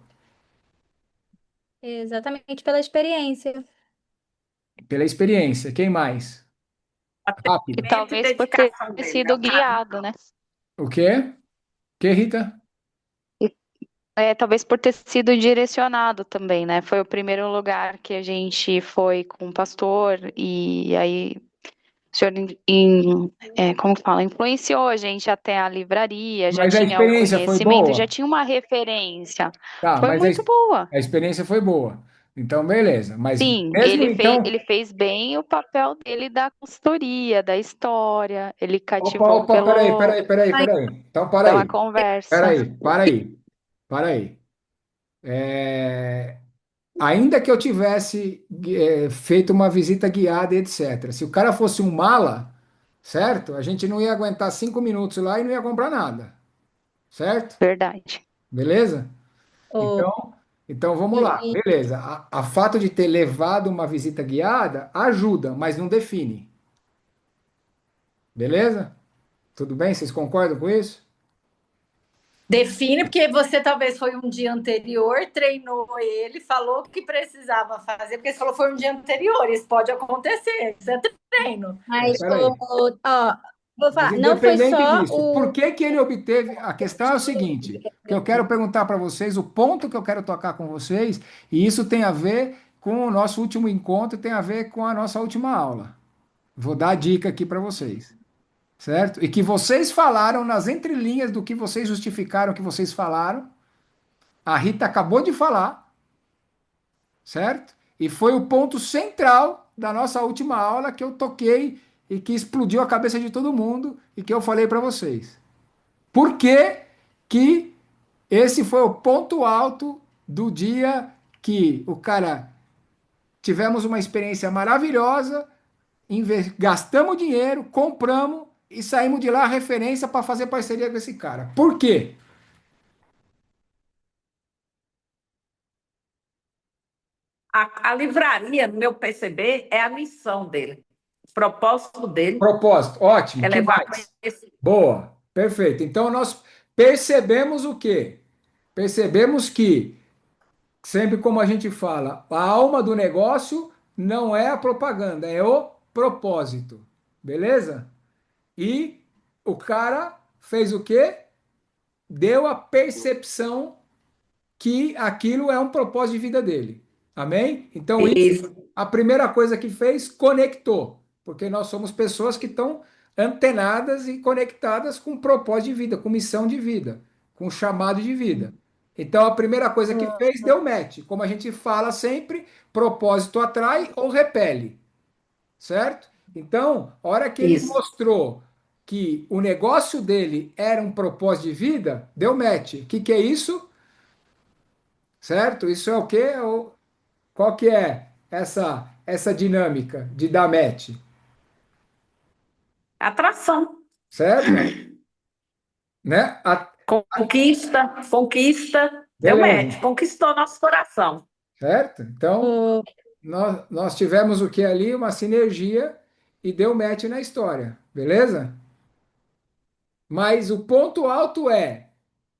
Exatamente pela experiência. Pela experiência. Quem mais? E Rápido. Atendimento e talvez por ter dedicação dele, sido meu caso. guiado, né? O quê? Que, Rita? E, talvez por ter sido direcionado também, né? Foi o primeiro lugar que a gente foi com o pastor, e aí o senhor, como que fala, influenciou a gente até a livraria, já Mas a tinha o experiência foi conhecimento, já boa? tinha uma referência. Tá, Foi mas muito boa. a experiência foi boa. Então, beleza. Mas Sim, mesmo ele então. fez bem o papel dele da consultoria, da história, ele Opa, cativou opa, peraí, pelo, peraí, peraí, Ai, peraí. Então, para pela aí. conversa. Peraí, para aí. Para aí. Ainda que eu tivesse feito uma visita guiada, e etc. Se o cara fosse um mala, certo? A gente não ia aguentar 5 minutos lá e não ia comprar nada, certo? Verdade. Beleza? ô, Então vamos lá. e Beleza. A fato de ter levado uma visita guiada ajuda, mas não define. Beleza? Tudo bem? Vocês concordam com isso? Define, porque você talvez foi um dia anterior, treinou ele, falou que precisava fazer, porque você falou que foi um dia anterior, isso pode acontecer, isso é treino. Mas mas peraí. ó, vou Mas falar, não foi independente só disso, por o que que ele obteve? A questão é o seguinte, que eu quero perguntar para vocês, o ponto que eu quero tocar com vocês, e isso tem a ver com o nosso último encontro, tem a ver com a nossa última aula. Vou dar a dica aqui para vocês, certo? E que vocês falaram nas entrelinhas do que vocês justificaram que vocês falaram. A Rita acabou de falar, certo? E foi o ponto central da nossa última aula que eu toquei e que explodiu a cabeça de todo mundo e que eu falei para vocês. Por que que esse foi o ponto alto do dia que o cara tivemos uma experiência maravilhosa, gastamos dinheiro, compramos e saímos de lá referência para fazer parceria com esse cara. Por quê? A livraria, no meu perceber, é a missão dele. O propósito dele Propósito, ótimo. é Que levar mais? conhecimento. Boa, perfeito. Então nós percebemos o quê? Percebemos que, sempre como a gente fala, a alma do negócio não é a propaganda, é o propósito. Beleza? E o cara fez o quê? Deu a percepção que aquilo é um propósito de vida dele. Amém? Então, isso, Isso. a primeira coisa que fez, conectou. Porque nós somos pessoas que estão antenadas e conectadas com propósito de vida, com missão de vida, com chamado de vida. Então, a primeira coisa que fez, deu match. Como a gente fala sempre, propósito atrai ou repele, certo? Então, a hora que ele Isso. mostrou que o negócio dele era um propósito de vida, deu match. O que que é isso? Certo? Isso é o quê? Qual que é essa dinâmica de dar match? Atração. Certo? Né? Conquista, conquista. Deu Beleza. match. Conquistou nosso coração. Certo? Então, o nós tivemos o que ali? Uma sinergia e deu match na história. Beleza? Mas o ponto alto é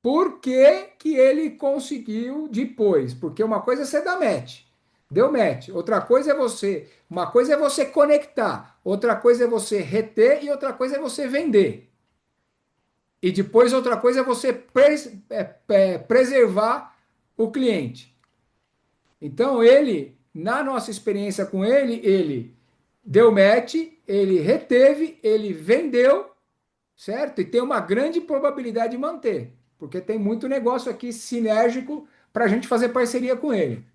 por que que ele conseguiu depois? Porque uma coisa é você dar match. Deu match. Outra coisa é você. Uma coisa é você conectar. Outra coisa é você reter e outra coisa é você vender. E depois outra coisa é você preservar o cliente. Então ele, na nossa experiência com ele deu match, ele reteve, ele vendeu, certo? E tem uma grande probabilidade de manter, porque tem muito negócio aqui sinérgico para a gente fazer parceria com ele.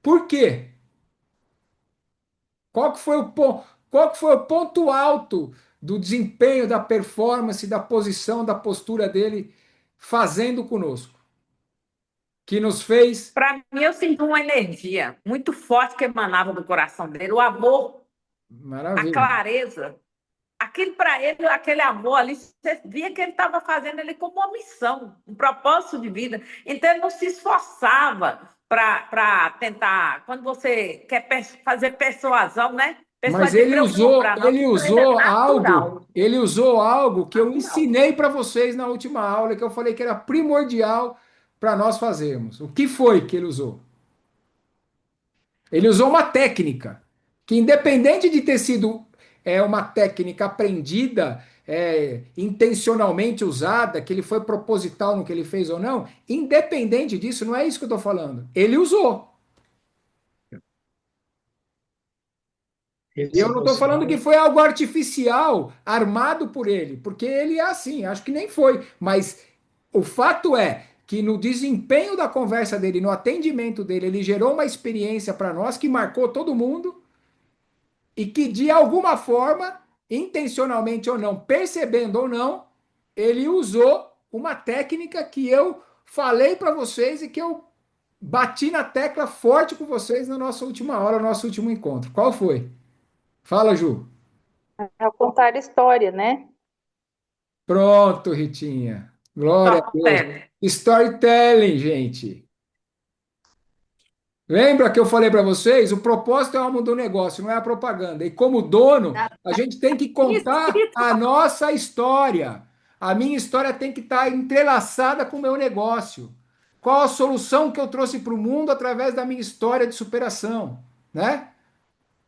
Por quê? Qual que foi o ponto, qual que foi o ponto alto do desempenho, da performance, da posição, da postura dele fazendo conosco? Que nos fez Para mim, eu senti uma energia muito forte que emanava do coração dele, o amor, a maravilha, clareza. Aquilo para ele, aquele amor ali, você via que ele estava fazendo ele como uma missão, um propósito de vida. Então, ele não se esforçava para tentar. Quando você quer fazer persuasão, né? Pessoa Mas diz para eu comprar, nossa empresa é natural. ele usou algo que eu Natural. ensinei para vocês na última aula, que eu falei que era primordial para nós fazermos. O que foi que ele usou? Ele usou uma técnica que, independente de ter sido uma técnica aprendida, intencionalmente usada, que ele foi proposital no que ele fez ou não, independente disso, não é isso que eu estou falando. Ele usou. E Redes eu não estou falando que sociais. foi algo artificial, armado por ele, porque ele é assim, acho que nem foi. Mas o fato é que no desempenho da conversa dele, no atendimento dele, ele gerou uma experiência para nós que marcou todo mundo e que, de alguma forma, intencionalmente ou não, percebendo ou não, ele usou uma técnica que eu falei para vocês e que eu bati na tecla forte com vocês na nossa última aula, no nosso último encontro. Qual foi? Fala, Ju. É o contar história, né? Pronto, Ritinha. Glória a Deus. Storytelling. Storytelling, gente. Lembra que eu falei para vocês? O propósito é a alma do negócio, não é a propaganda. E como dono, a gente tem que contar Escrito. a nossa história. A minha história tem que estar entrelaçada com o meu negócio. Qual a solução que eu trouxe para o mundo através da minha história de superação, né?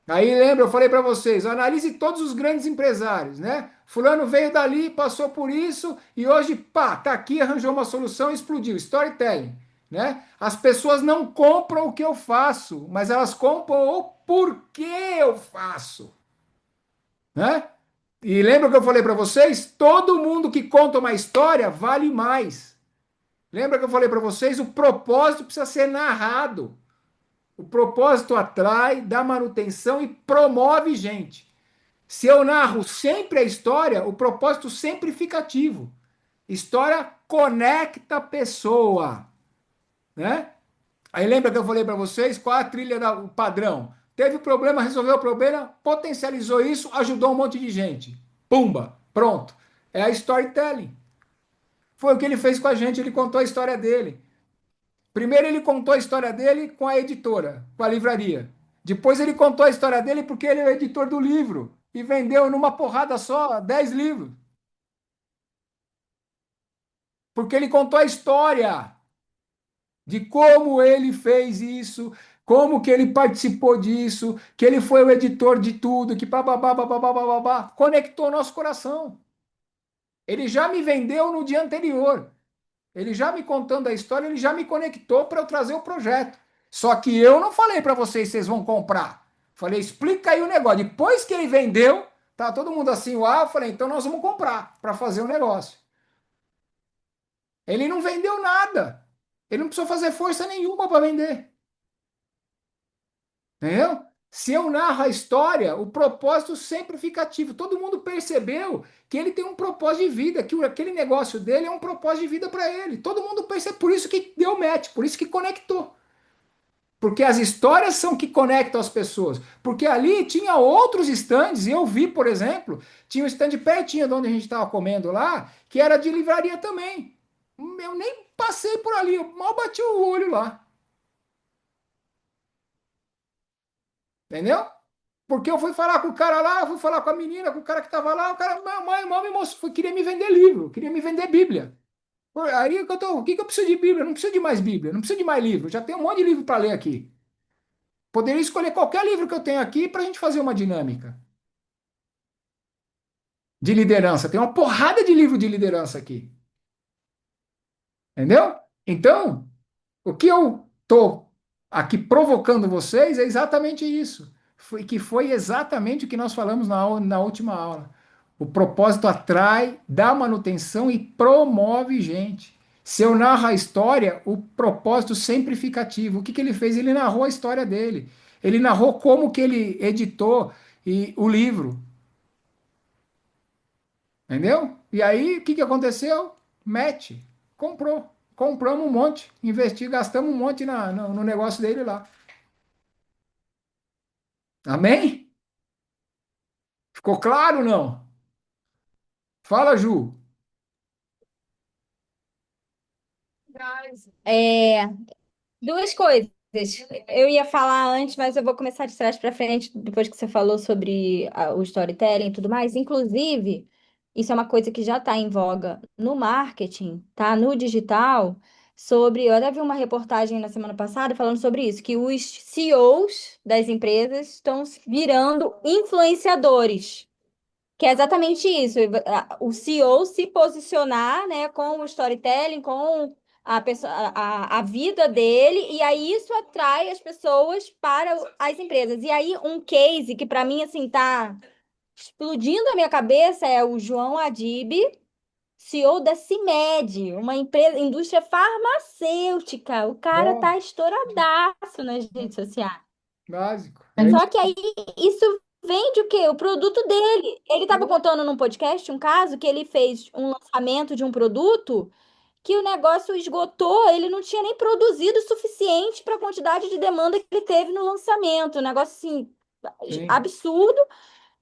Aí lembra, eu falei para vocês, analise todos os grandes empresários, né? Fulano veio dali, passou por isso e hoje, pá, tá aqui, arranjou uma solução e explodiu. Storytelling, né? As pessoas não compram o que eu faço, mas elas compram o porquê eu faço, né? E lembra que eu falei para vocês? Todo mundo que conta uma história vale mais. Lembra que eu falei para vocês? O propósito precisa ser narrado. O propósito atrai, dá manutenção e promove gente. Se eu narro sempre a história, o propósito sempre fica ativo. História conecta a pessoa, né? Aí lembra que eu falei para vocês qual é a trilha o padrão? Teve problema, resolveu o problema, potencializou isso, ajudou um monte de gente. Pumba, pronto. É a storytelling. Foi o que ele fez com a gente, ele contou a história dele. Primeiro ele contou a história dele com a editora, com a livraria. Depois ele contou a história dele porque ele é o editor do livro e vendeu numa porrada só 10 livros. Porque ele contou a história de como ele fez isso, como que ele participou disso, que ele foi o editor de tudo, que bababá, bababá, bababá, conectou nosso coração. Ele já me vendeu no dia anterior. Ele já me contando a história, ele já me conectou para eu trazer o projeto. Só que eu não falei para vocês, vocês vão comprar. Falei, explica aí o negócio. Depois que ele vendeu, tá todo mundo assim, uau, eu falei, então nós vamos comprar para fazer o negócio. Ele não vendeu nada. Ele não precisou fazer força nenhuma para vender. Entendeu? Se eu narro a história, o propósito sempre fica ativo. Todo mundo percebeu que ele tem um propósito de vida, que aquele negócio dele é um propósito de vida para ele. Todo mundo percebe, por isso que deu match, por isso que conectou. Porque as histórias são que conectam as pessoas. Porque ali tinha outros stands, e eu vi, por exemplo, tinha um stand pertinho de onde a gente estava comendo lá, que era de livraria também. Eu nem passei por ali, eu mal bati o olho lá. Entendeu? Porque eu fui falar com o cara lá, eu fui falar com a menina, com o cara que estava lá, o cara, mãe, me mostrou, queria me vender livro, queria me vender Bíblia. Aí o que que eu preciso de Bíblia? Eu não preciso de mais Bíblia, não preciso de mais livro, já tem um monte de livro para ler aqui. Poderia escolher qualquer livro que eu tenho aqui para a gente fazer uma dinâmica de liderança. Tem uma porrada de livro de liderança aqui. Entendeu? Então, o que eu estou aqui provocando vocês é exatamente isso. Que foi exatamente o que nós falamos na última aula. O propósito atrai, dá manutenção e promove gente. Se eu narro a história, o propósito sempre fica ativo. O que que ele fez? Ele narrou a história dele. Ele narrou como que ele editou o livro. Entendeu? E aí, o que que aconteceu? Match. Comprou. Compramos um monte. Investi, gastamos um monte no negócio dele lá. Amém? Ficou claro ou não? Fala, Ju. É, duas coisas. Eu ia falar antes, mas eu vou começar de trás para frente, depois que você falou sobre o storytelling e tudo mais. Inclusive, isso é uma coisa que já está em voga no marketing, tá? No digital, sobre. Eu até vi uma reportagem na semana passada falando sobre isso, que os CEOs das empresas estão virando influenciadores. Que é exatamente isso, o CEO se posicionar, né, com o storytelling, com a vida dele, e aí isso atrai as pessoas para as empresas. E aí, um case que para mim, assim, tá explodindo a minha cabeça é o João Adib, CEO da CIMED, uma empresa, indústria farmacêutica. O cara Bom, tá estouradaço nas redes sociais. básico. É Só isso. que aí isso vende o quê? O produto dele. Ele estava contando num podcast um caso que ele fez um lançamento de um produto que o negócio esgotou, ele não tinha nem produzido o suficiente para a quantidade de demanda que ele teve no lançamento. Um negócio assim Sim. absurdo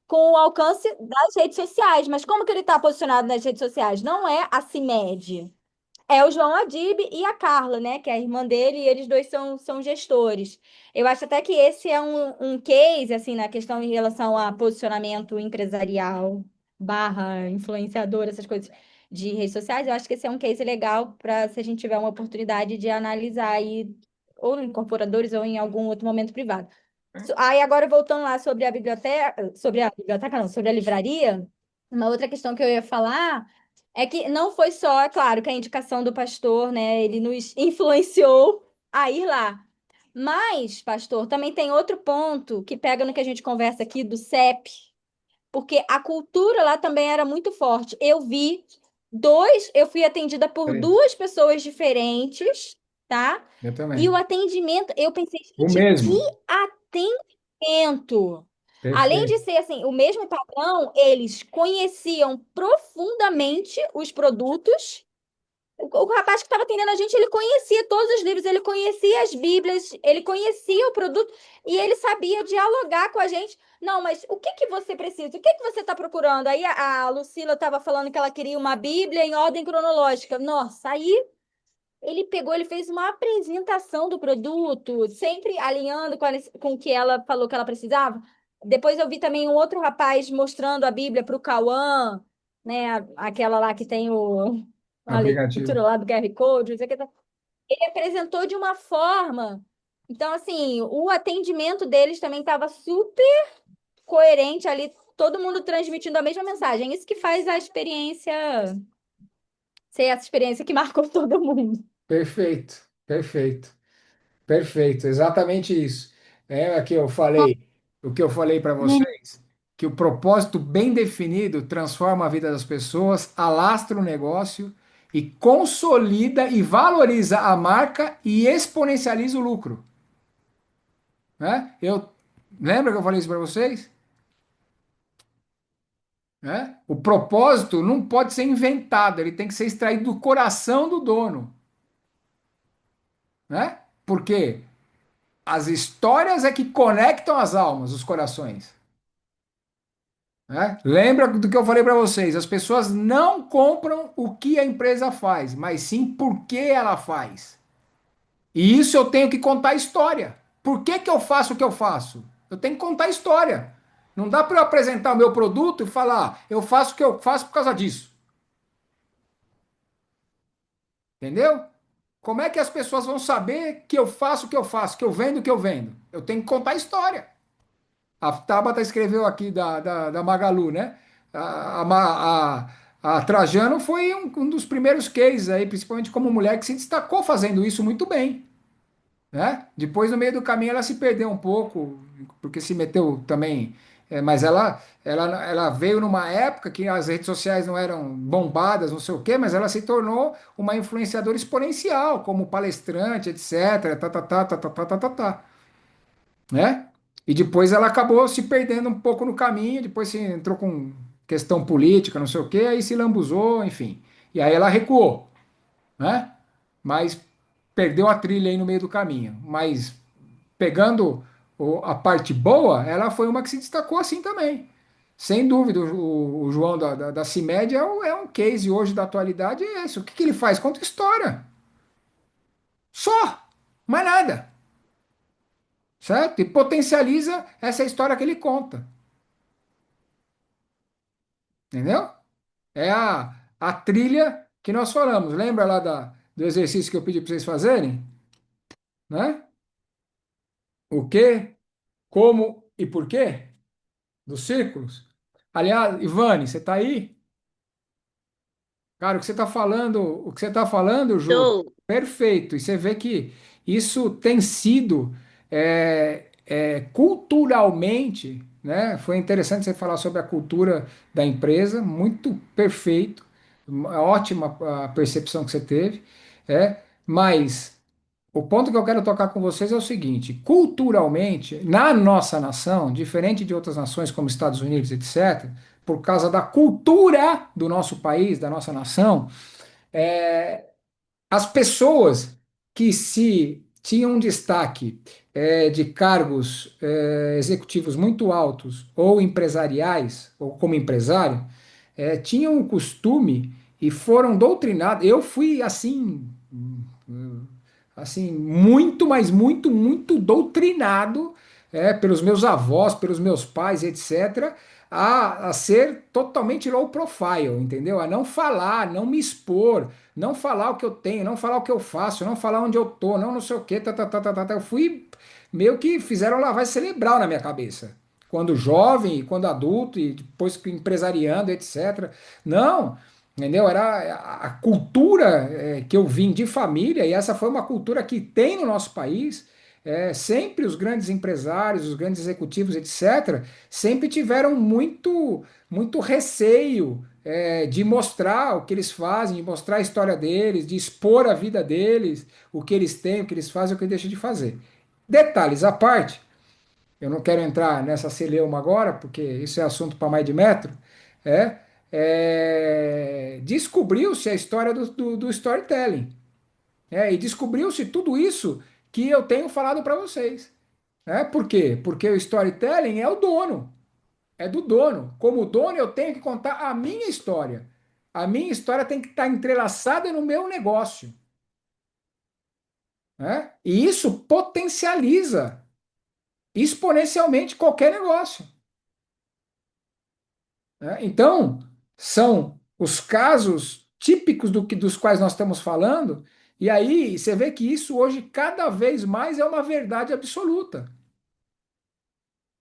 com o alcance das redes sociais. Mas como que ele está posicionado nas redes sociais? Não é a CIMED. É o João Adib e a Carla, né? Que é a irmã dele, e eles dois são gestores. Eu acho até que esse é um case, assim, na questão em relação a posicionamento empresarial, barra influenciador, essas coisas de redes sociais. Eu acho que esse é um case legal para se a gente tiver uma oportunidade de analisar aí, ou em incorporadores ou em algum outro momento privado. Aí agora voltando lá sobre a biblioteca não, sobre a livraria, uma outra questão que eu ia falar é que não foi só, é claro, que a indicação do pastor, né, ele nos influenciou a ir lá. Mas, pastor, também tem outro ponto que pega no que a gente conversa aqui do CEP, porque a cultura lá também era muito forte. Eu fui atendida por Três. duas pessoas diferentes, tá? Eu E o também. atendimento, eu pensei, O gente, que mesmo. atendimento! Além de Perfeito. ser assim, o mesmo padrão, eles conheciam profundamente os produtos. O rapaz que estava atendendo a gente, ele conhecia todos os livros, ele conhecia as Bíblias, ele conhecia o produto e ele sabia dialogar com a gente. Não, mas o que que você precisa? O que que você está procurando? Aí a Lucila estava falando que ela queria uma Bíblia em ordem cronológica. Nossa, aí ele pegou, ele fez uma apresentação do produto, sempre alinhando com o que ela falou que ela precisava. Depois eu vi também um outro rapaz mostrando a Bíblia para o Cauã, né? Aquela lá que tem a Aplicativo. leitura lá do QR Code, não sei o que. Ele apresentou de uma forma. Então, assim, o atendimento deles também estava super coerente ali, todo mundo transmitindo a mesma mensagem. Isso que faz a experiência ser essa experiência que marcou todo mundo. Perfeito. Perfeito. Perfeito. Exatamente isso. É aqui eu falei, o que eu falei para vocês, que o propósito bem definido transforma a vida das pessoas, alastra o negócio e consolida e valoriza a marca e exponencializa o lucro, né? Eu lembra que eu falei isso para vocês? Né? O propósito não pode ser inventado, ele tem que ser extraído do coração do dono, né? Porque as histórias é que conectam as almas, os corações. Né? Lembra do que eu falei para vocês? As pessoas não compram o que a empresa faz, mas sim por que ela faz. E isso eu tenho que contar a história. Por que que eu faço o que eu faço? Eu tenho que contar a história. Não dá para eu apresentar o meu produto e falar, eu faço o que eu faço por causa disso. Entendeu? Como é que as pessoas vão saber que eu faço o que eu faço, que eu vendo o que eu vendo? Eu tenho que contar a história. A Tabata escreveu aqui da Magalu, né? A Trajano foi um dos primeiros cases aí, principalmente como mulher, que se destacou fazendo isso muito bem, né? Depois, no meio do caminho, ela se perdeu um pouco, porque se meteu também. Mas ela veio numa época que as redes sociais não eram bombadas, não sei o quê, mas ela se tornou uma influenciadora exponencial, como palestrante, etc. Tá, tá, tá, tá, tá, tá, tá, tá, tá, né? E depois ela acabou se perdendo um pouco no caminho, depois se entrou com questão política, não sei o quê, aí se lambuzou, enfim. E aí ela recuou, né? Mas perdeu a trilha aí no meio do caminho. Mas pegando a parte boa, ela foi uma que se destacou assim também. Sem dúvida, o João da CIMED é um case hoje da atualidade, é esse. O que que ele faz? Conta história. Só, mais nada. certo? E potencializa essa história que ele conta, entendeu? É a trilha que nós falamos. Lembra lá do exercício que eu pedi para vocês fazerem? Né? O que, como e por quê? Dos círculos. Aliás, Ivane, você está aí? Cara, o que você está falando, Ju, Tô. perfeito. E você vê que isso tem sido culturalmente, né? Foi interessante você falar sobre a cultura da empresa, muito perfeito, ótima a percepção que você teve, mas o ponto que eu quero tocar com vocês é o seguinte: culturalmente, na nossa nação, diferente de outras nações como Estados Unidos, etc., por causa da cultura do nosso país, da nossa nação, as pessoas que se tinham um destaque de cargos executivos muito altos ou empresariais, ou como empresário, tinham o costume e foram doutrinados. Eu fui assim, muito, mas muito, muito doutrinado pelos meus avós, pelos meus pais, etc., a ser totalmente low profile, entendeu? A não falar, não me expor, não falar o que eu tenho, não falar o que eu faço, não falar onde eu tô, não sei o quê, tá, tá, tá, tá, tá, tá. Eu fui meio que fizeram lavagem cerebral na minha cabeça. Quando jovem, quando adulto, e depois que empresariando, etc. Não, entendeu? Era a cultura que eu vim de família, e essa foi uma cultura que tem no nosso país. Sempre os grandes empresários, os grandes executivos, etc., sempre tiveram muito, muito receio de mostrar o que eles fazem, de mostrar a história deles, de expor a vida deles, o que eles têm, o que eles fazem, o que deixam de fazer. Detalhes à parte, eu não quero entrar nessa celeuma agora, porque isso é assunto para mais de metro, é, descobriu-se a história do storytelling, e descobriu-se tudo isso que eu tenho falado para vocês. Por quê? Porque o storytelling é o dono, é do dono. Como dono, eu tenho que contar a minha história. A minha história tem que estar entrelaçada no meu negócio, né? E isso potencializa exponencialmente qualquer negócio, né? Então, são os casos típicos dos quais nós estamos falando, e aí você vê que isso hoje cada vez mais é uma verdade absoluta.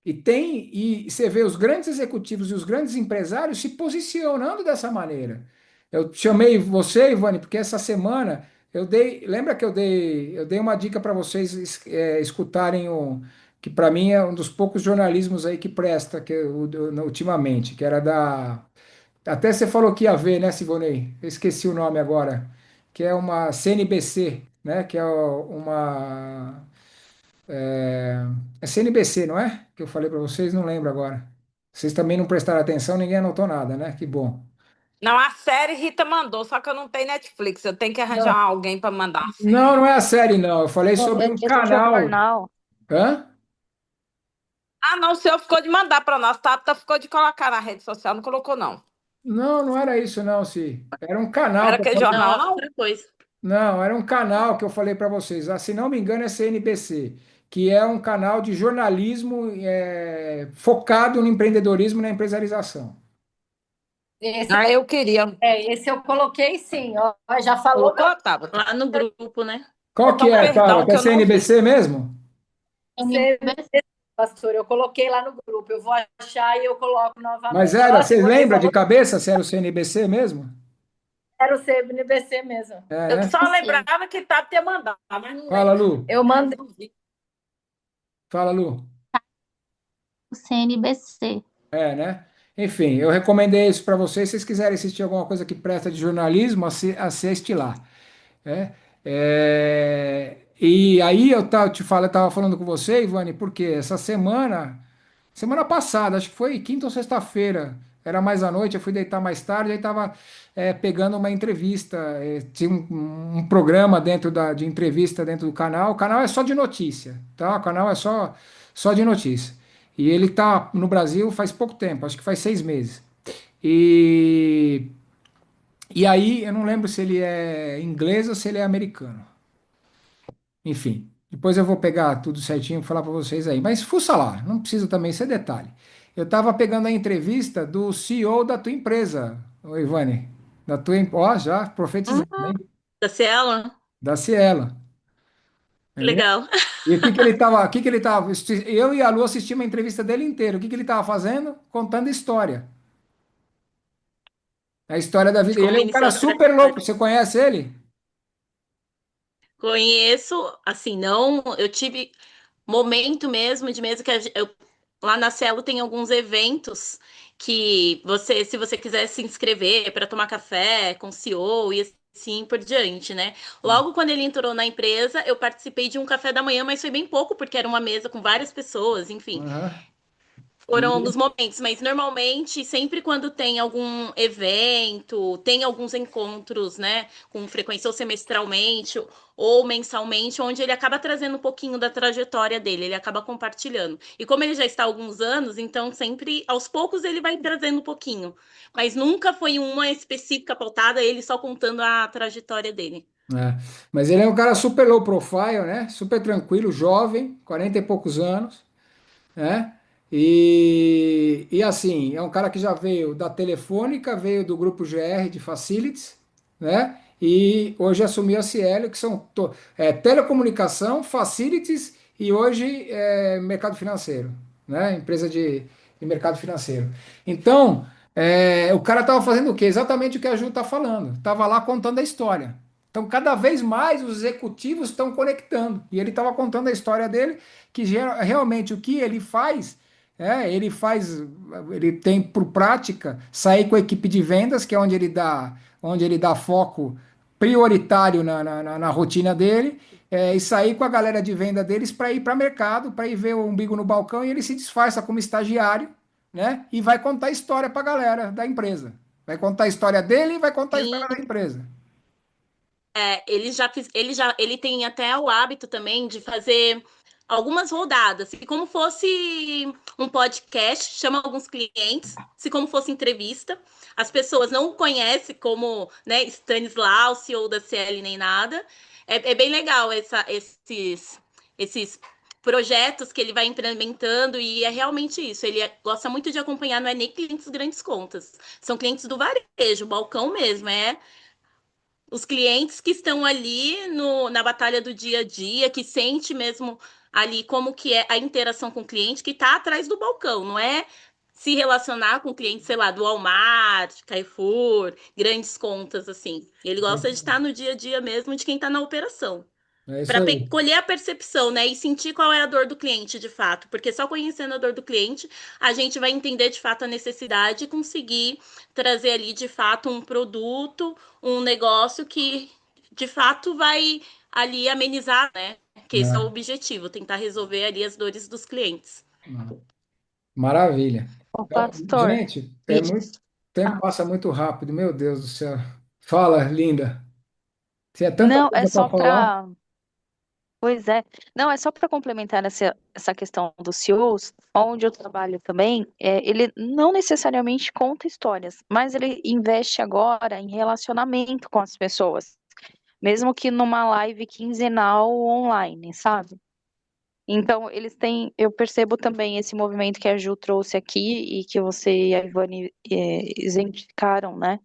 E você vê os grandes executivos e os grandes empresários se posicionando dessa maneira. Eu chamei você, Ivane, porque essa semana lembra que eu dei uma dica para vocês escutarem que para mim é um dos poucos jornalismos aí que presta ultimamente, que era até você falou que ia ver, né, Sivonei? Eu esqueci o nome agora, que é uma CNBC, né, que é uma CNBC, não é? Que eu falei para vocês, não lembro agora. Vocês também não prestaram atenção, ninguém anotou nada, né? Que bom. Não, a série Rita mandou, só que eu não tenho Netflix. Eu tenho que arranjar Não, alguém para mandar a série. não, não é a série, não. Eu falei É sobre um aquele canal. jornal. Hã? Ah, não, o senhor ficou de mandar para nós. Tata ficou de colocar na rede social, não colocou, não. Não, não era isso, não, Si. Era um canal Era que eu aquele falei. Não, jornal, é não? outra coisa. Não, era um canal que eu falei para vocês. Se não me engano, é CNBC, que é um canal de jornalismo focado no empreendedorismo e na empresarização. Esse, Ah, eu queria. esse eu coloquei sim, ó, já falou Colocou, Tabata? Lá no grupo, né? Qual que Então, é, perdão, Tabata? É que eu não vi. CNBC mesmo? você, pastor. Eu coloquei lá no grupo. Eu vou achar e eu coloco Mas novamente. Ó, era, a vocês Sivonei lembram de falou cabeça se era o CNBC mesmo? que era o CNBC mesmo. É, Eu né? só Sim. lembrava que Tata tinha mandado, mas não Fala, lembro. Lu. Eu mandei. Fala, Lu. O CNBC. É, né? Enfim, eu recomendei isso para vocês. Se vocês quiserem assistir alguma coisa que presta de jornalismo, assiste lá. Né? E aí eu tava falando com você, Ivane, porque essa semana passada, acho que foi quinta ou sexta-feira, era mais à noite, eu fui deitar mais tarde, aí tava pegando uma entrevista, tinha um programa de entrevista dentro do canal. O canal é só de notícia, tá? O canal é só de notícia. E ele tá no Brasil faz pouco tempo, acho que faz 6 meses. E, e aí, eu não lembro se ele é inglês ou se ele é americano. Enfim. Depois eu vou pegar tudo certinho e falar para vocês aí. Mas fuça lá, não precisa também ser detalhe. Eu estava pegando a entrevista do CEO da tua empresa, ô Ivane. Da tua, ó, já profetizando, Ah, hein? da Cielo? Da Cielo. Que Entendeu? legal. E o que que ele tava, eu e a Lu assistimos a entrevista dele inteira. O que que ele estava fazendo? Contando história. A história da De vida. como Ele é um cara iniciou a super louco. trajetória. Você conhece ele? Conheço, assim, não, eu tive momento mesmo de mesa que lá na Cielo tem alguns eventos que você, se você quiser se inscrever para tomar café com o CEO e assim por diante, né? Logo quando ele entrou na empresa, eu participei de um café da manhã, mas foi bem pouco, porque era uma mesa com várias pessoas, enfim. Aham. Foram alguns momentos, mas normalmente, sempre quando tem algum evento, tem alguns encontros, né, com frequência ou semestralmente ou mensalmente, onde ele acaba trazendo um pouquinho da trajetória dele, ele acaba compartilhando. E como ele já está há alguns anos, então sempre, aos poucos, ele vai trazendo um pouquinho. Mas nunca foi uma específica pautada, ele só contando a trajetória dele. É. Mas ele é um cara super low profile, né? Super tranquilo, jovem, 40 e poucos anos, né? E assim, é um cara que já veio da Telefônica, veio do grupo GR de Facilities, né? E hoje assumiu a Cielo, que são telecomunicação, Facilities e hoje mercado financeiro, né? Empresa de mercado financeiro. Então, o cara estava fazendo o quê? Exatamente o que a Ju está falando. Estava lá contando a história. Então, cada vez mais os executivos estão conectando. E ele estava contando a história dele, que realmente o que ele faz. Ele tem por prática sair com a equipe de vendas, que é onde ele dá foco prioritário na rotina dele, e sair com a galera de venda deles para ir para mercado, para ir ver o umbigo no balcão, e ele se disfarça como estagiário, né? E vai contar história para a galera da empresa. Vai contar a história dele e vai contar a história da empresa. Ele tem até o hábito também de fazer algumas rodadas, se como fosse um podcast, chama alguns clientes, se como fosse entrevista. As pessoas não o conhecem como, né, Stanislau, CEO da CL nem nada. É bem legal esses projetos que ele vai implementando e é realmente isso. Ele gosta muito de acompanhar, não é nem clientes grandes contas, são clientes do varejo, balcão mesmo, os clientes que estão ali na batalha do dia a dia, que sente mesmo ali como que é a interação com o cliente, que está atrás do balcão, não é se relacionar com o cliente, sei lá, do Walmart, Carrefour, grandes contas, assim. Ele gosta de estar no dia a dia mesmo de quem está na operação. É isso Para aí. colher a percepção, né? E sentir qual é a dor do cliente de fato. Porque só conhecendo a dor do cliente, a gente vai entender de fato a necessidade e conseguir trazer ali de fato um produto, um negócio que de fato vai ali amenizar, né? Que esse é o Né? objetivo, tentar resolver ali as dores dos clientes. Maravilha. Ô, Então, pastor, gente, isso. o tempo Ah, passa muito rápido, meu Deus do céu. Fala, linda. Se é tanta não, é coisa para só falar. para. Pois é. Não, é só para complementar essa questão dos CEOs, onde eu trabalho também, ele não necessariamente conta histórias, mas ele investe agora em relacionamento com as pessoas, mesmo que numa live quinzenal online, sabe? Então, eles têm, eu percebo também esse movimento que a Ju trouxe aqui e que você e a Ivane exemplificaram, né?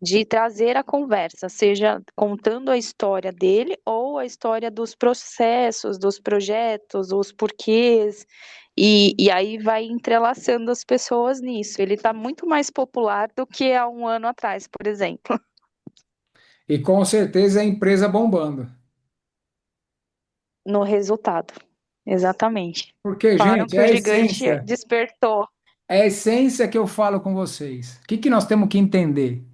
De trazer a conversa, seja contando a história dele ou a história dos processos, dos projetos, os porquês, e aí vai entrelaçando as pessoas nisso. Ele está muito mais popular do que há um ano atrás, por exemplo, E com certeza é a empresa bombando. no resultado. Exatamente. Porque, Falaram gente, que o gigante despertou. é a essência que eu falo com vocês. O que que nós temos que entender,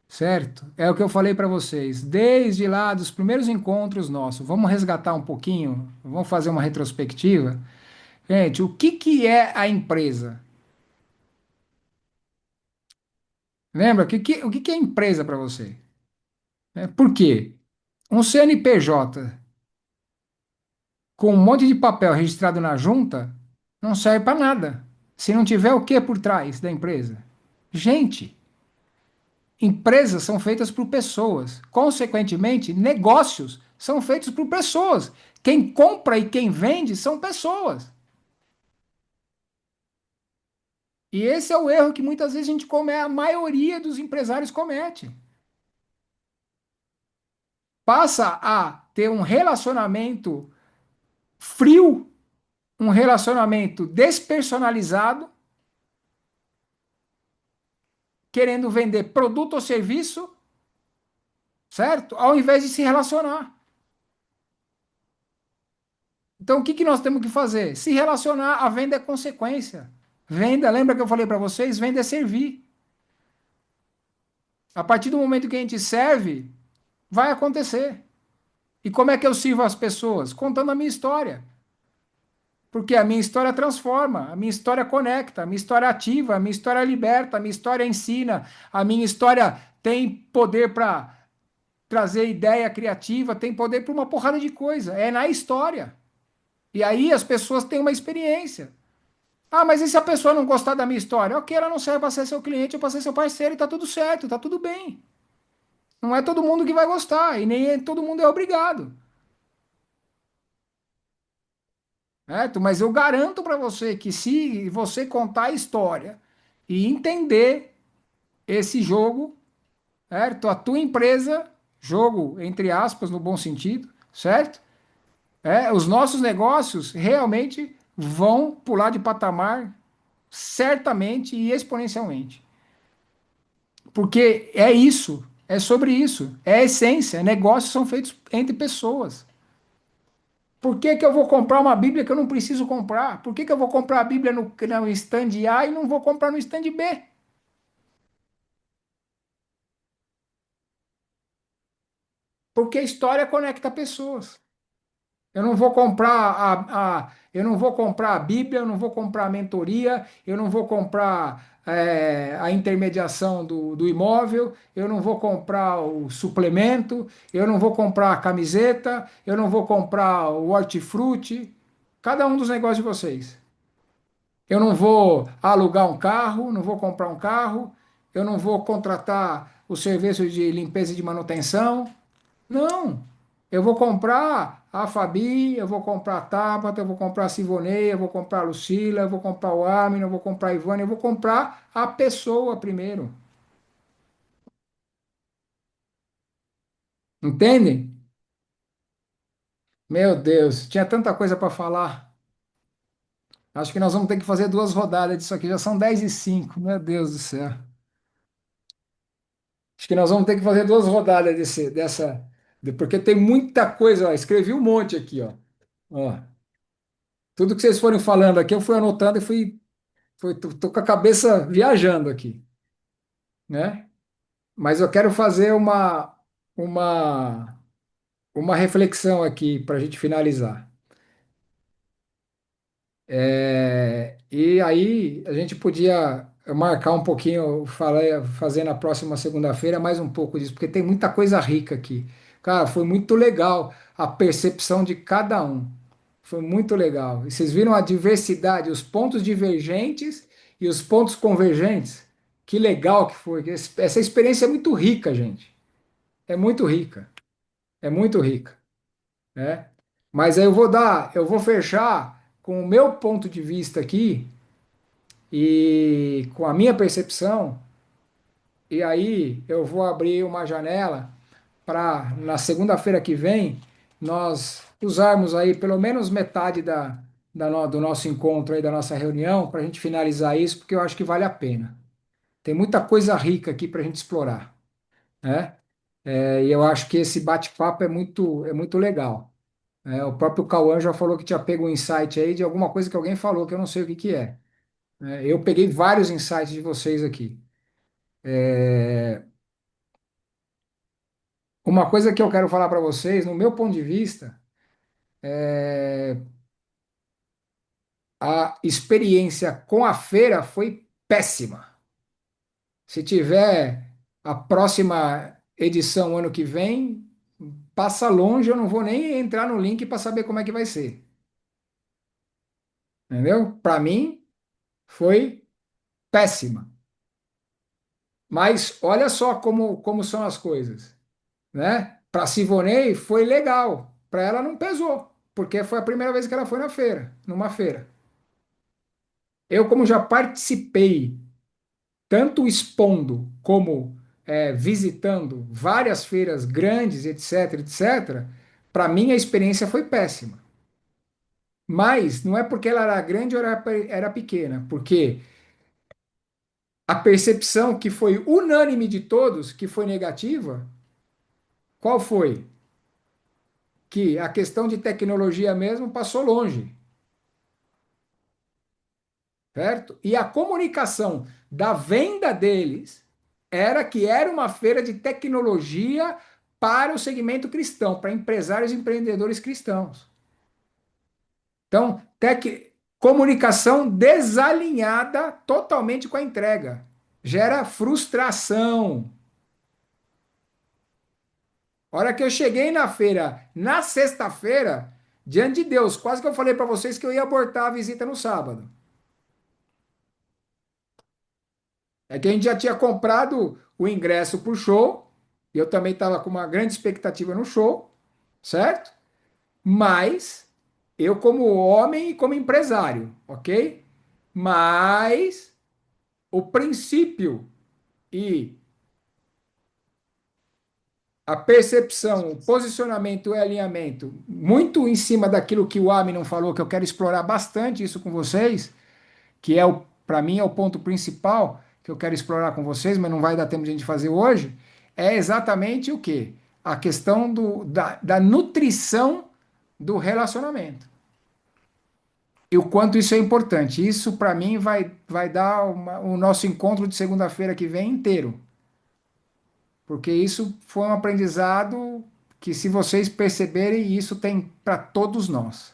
certo? É o que eu falei para vocês, desde lá dos primeiros encontros nossos. Vamos resgatar um pouquinho, vamos fazer uma retrospectiva. Gente, o que que é a empresa? Lembra? O que que é empresa para você? Por quê? Um CNPJ com um monte de papel registrado na junta não serve para nada. Se não tiver o que por trás da empresa? Gente, empresas são feitas por pessoas. Consequentemente, negócios são feitos por pessoas. Quem compra e quem vende são pessoas. E esse é o erro que muitas vezes a gente comete, a maioria dos empresários comete. Passa a ter um relacionamento frio, um relacionamento despersonalizado, querendo vender produto ou serviço, certo? Ao invés de se relacionar. Então, o que que nós temos que fazer? Se relacionar, a venda é consequência. Venda, lembra que eu falei para vocês? Venda é servir. A partir do momento que a gente serve, vai acontecer. E como é que eu sirvo as pessoas? Contando a minha história. Porque a minha história transforma, a minha história conecta, a minha história ativa, a minha história liberta, a minha história ensina, a minha história tem poder para trazer ideia criativa, tem poder para uma porrada de coisa. É na história. E aí as pessoas têm uma experiência. Ah, mas e se a pessoa não gostar da minha história? Ok, ela não serve para ser seu cliente ou para ser seu parceiro e tá tudo certo, tá tudo bem. Não é todo mundo que vai gostar e nem todo mundo é obrigado. Certo? Mas eu garanto para você que se você contar a história e entender esse jogo, certo? A tua empresa, jogo entre aspas no bom sentido, certo? Os nossos negócios realmente vão pular de patamar certamente e exponencialmente. Porque é isso, é sobre isso, é a essência. Negócios são feitos entre pessoas. Por que que eu vou comprar uma Bíblia que eu não preciso comprar? Por que que eu vou comprar a Bíblia no stand A e não vou comprar no stand B? Porque a história conecta pessoas. Eu não vou comprar eu não vou comprar a Bíblia, eu não vou comprar a mentoria, eu não vou comprar a intermediação do imóvel, eu não vou comprar o suplemento, eu não vou comprar a camiseta, eu não vou comprar o hortifruti, cada um dos negócios de vocês. Eu não vou alugar um carro, não vou comprar um carro, eu não vou contratar o serviço de limpeza e de manutenção. Não. Eu vou comprar a Fabi, eu vou comprar a Tabata, eu vou comprar a Sivonei, eu vou comprar a Lucila, eu vou comprar o Armin, eu vou comprar a Ivone, eu vou comprar a pessoa primeiro. Entende? Meu Deus, tinha tanta coisa para falar. Acho que nós vamos ter que fazer duas rodadas disso aqui. Já são 10h05. Meu Deus do céu. Acho que nós vamos ter que fazer duas rodadas porque tem muita coisa. Ó. Escrevi um monte aqui, ó. Ó. Tudo que vocês forem falando aqui, eu fui anotando e tô com a cabeça viajando aqui, né? Mas eu quero fazer uma, uma reflexão aqui para a gente finalizar. E aí a gente podia marcar um pouquinho, fazer na próxima segunda-feira mais um pouco disso, porque tem muita coisa rica aqui. Cara, foi muito legal a percepção de cada um. Foi muito legal. E vocês viram a diversidade, os pontos divergentes e os pontos convergentes? Que legal que foi. Essa experiência é muito rica, gente. É muito rica. É muito rica, né? Mas aí eu vou fechar com o meu ponto de vista aqui e com a minha percepção, e aí eu vou abrir uma janela para na segunda-feira que vem nós usarmos aí pelo menos metade do nosso encontro aí, da nossa reunião, para a gente finalizar isso, porque eu acho que vale a pena. Tem muita coisa rica aqui para a gente explorar, né? E eu acho que esse bate-papo é muito legal. O próprio Cauã já falou que tinha pego um insight aí de alguma coisa que alguém falou, que eu não sei o que que é. Eu peguei vários insights de vocês aqui. É, Uma coisa que eu quero falar para vocês, no meu ponto de vista, a experiência com a feira foi péssima. Se tiver a próxima edição ano que vem, passa longe, eu não vou nem entrar no link para saber como é que vai ser. Entendeu? Para mim, foi péssima. Mas olha só como são as coisas, né? Para Sivonei foi legal, para ela não pesou, porque foi a primeira vez que ela foi na feira, numa feira. Eu, como já participei, tanto expondo como visitando várias feiras grandes, etc, etc, para mim a experiência foi péssima. Mas não é porque ela era grande ou era pequena, porque a percepção que foi unânime de todos, que foi negativa, qual foi? Que a questão de tecnologia mesmo passou longe, certo? E a comunicação da venda deles era que era uma feira de tecnologia para o segmento cristão, para empresários e empreendedores cristãos. Então, comunicação desalinhada totalmente com a entrega. Gera frustração. A hora que eu cheguei na feira, na sexta-feira, diante de Deus, quase que eu falei para vocês que eu ia abortar a visita no sábado. É que a gente já tinha comprado o ingresso para o show, e eu também estava com uma grande expectativa no show, certo? Mas eu, como homem e como empresário, ok? Mas o princípio e a percepção, o posicionamento e alinhamento, muito em cima daquilo que o Ami não falou, que eu quero explorar bastante isso com vocês, que é o, para mim, é o ponto principal que eu quero explorar com vocês, mas não vai dar tempo de a gente fazer hoje, é exatamente o quê? A questão da nutrição do relacionamento. E o quanto isso é importante. Isso, para mim, vai dar o nosso encontro de segunda-feira que vem inteiro. Porque isso foi um aprendizado que, se vocês perceberem, isso tem para todos nós.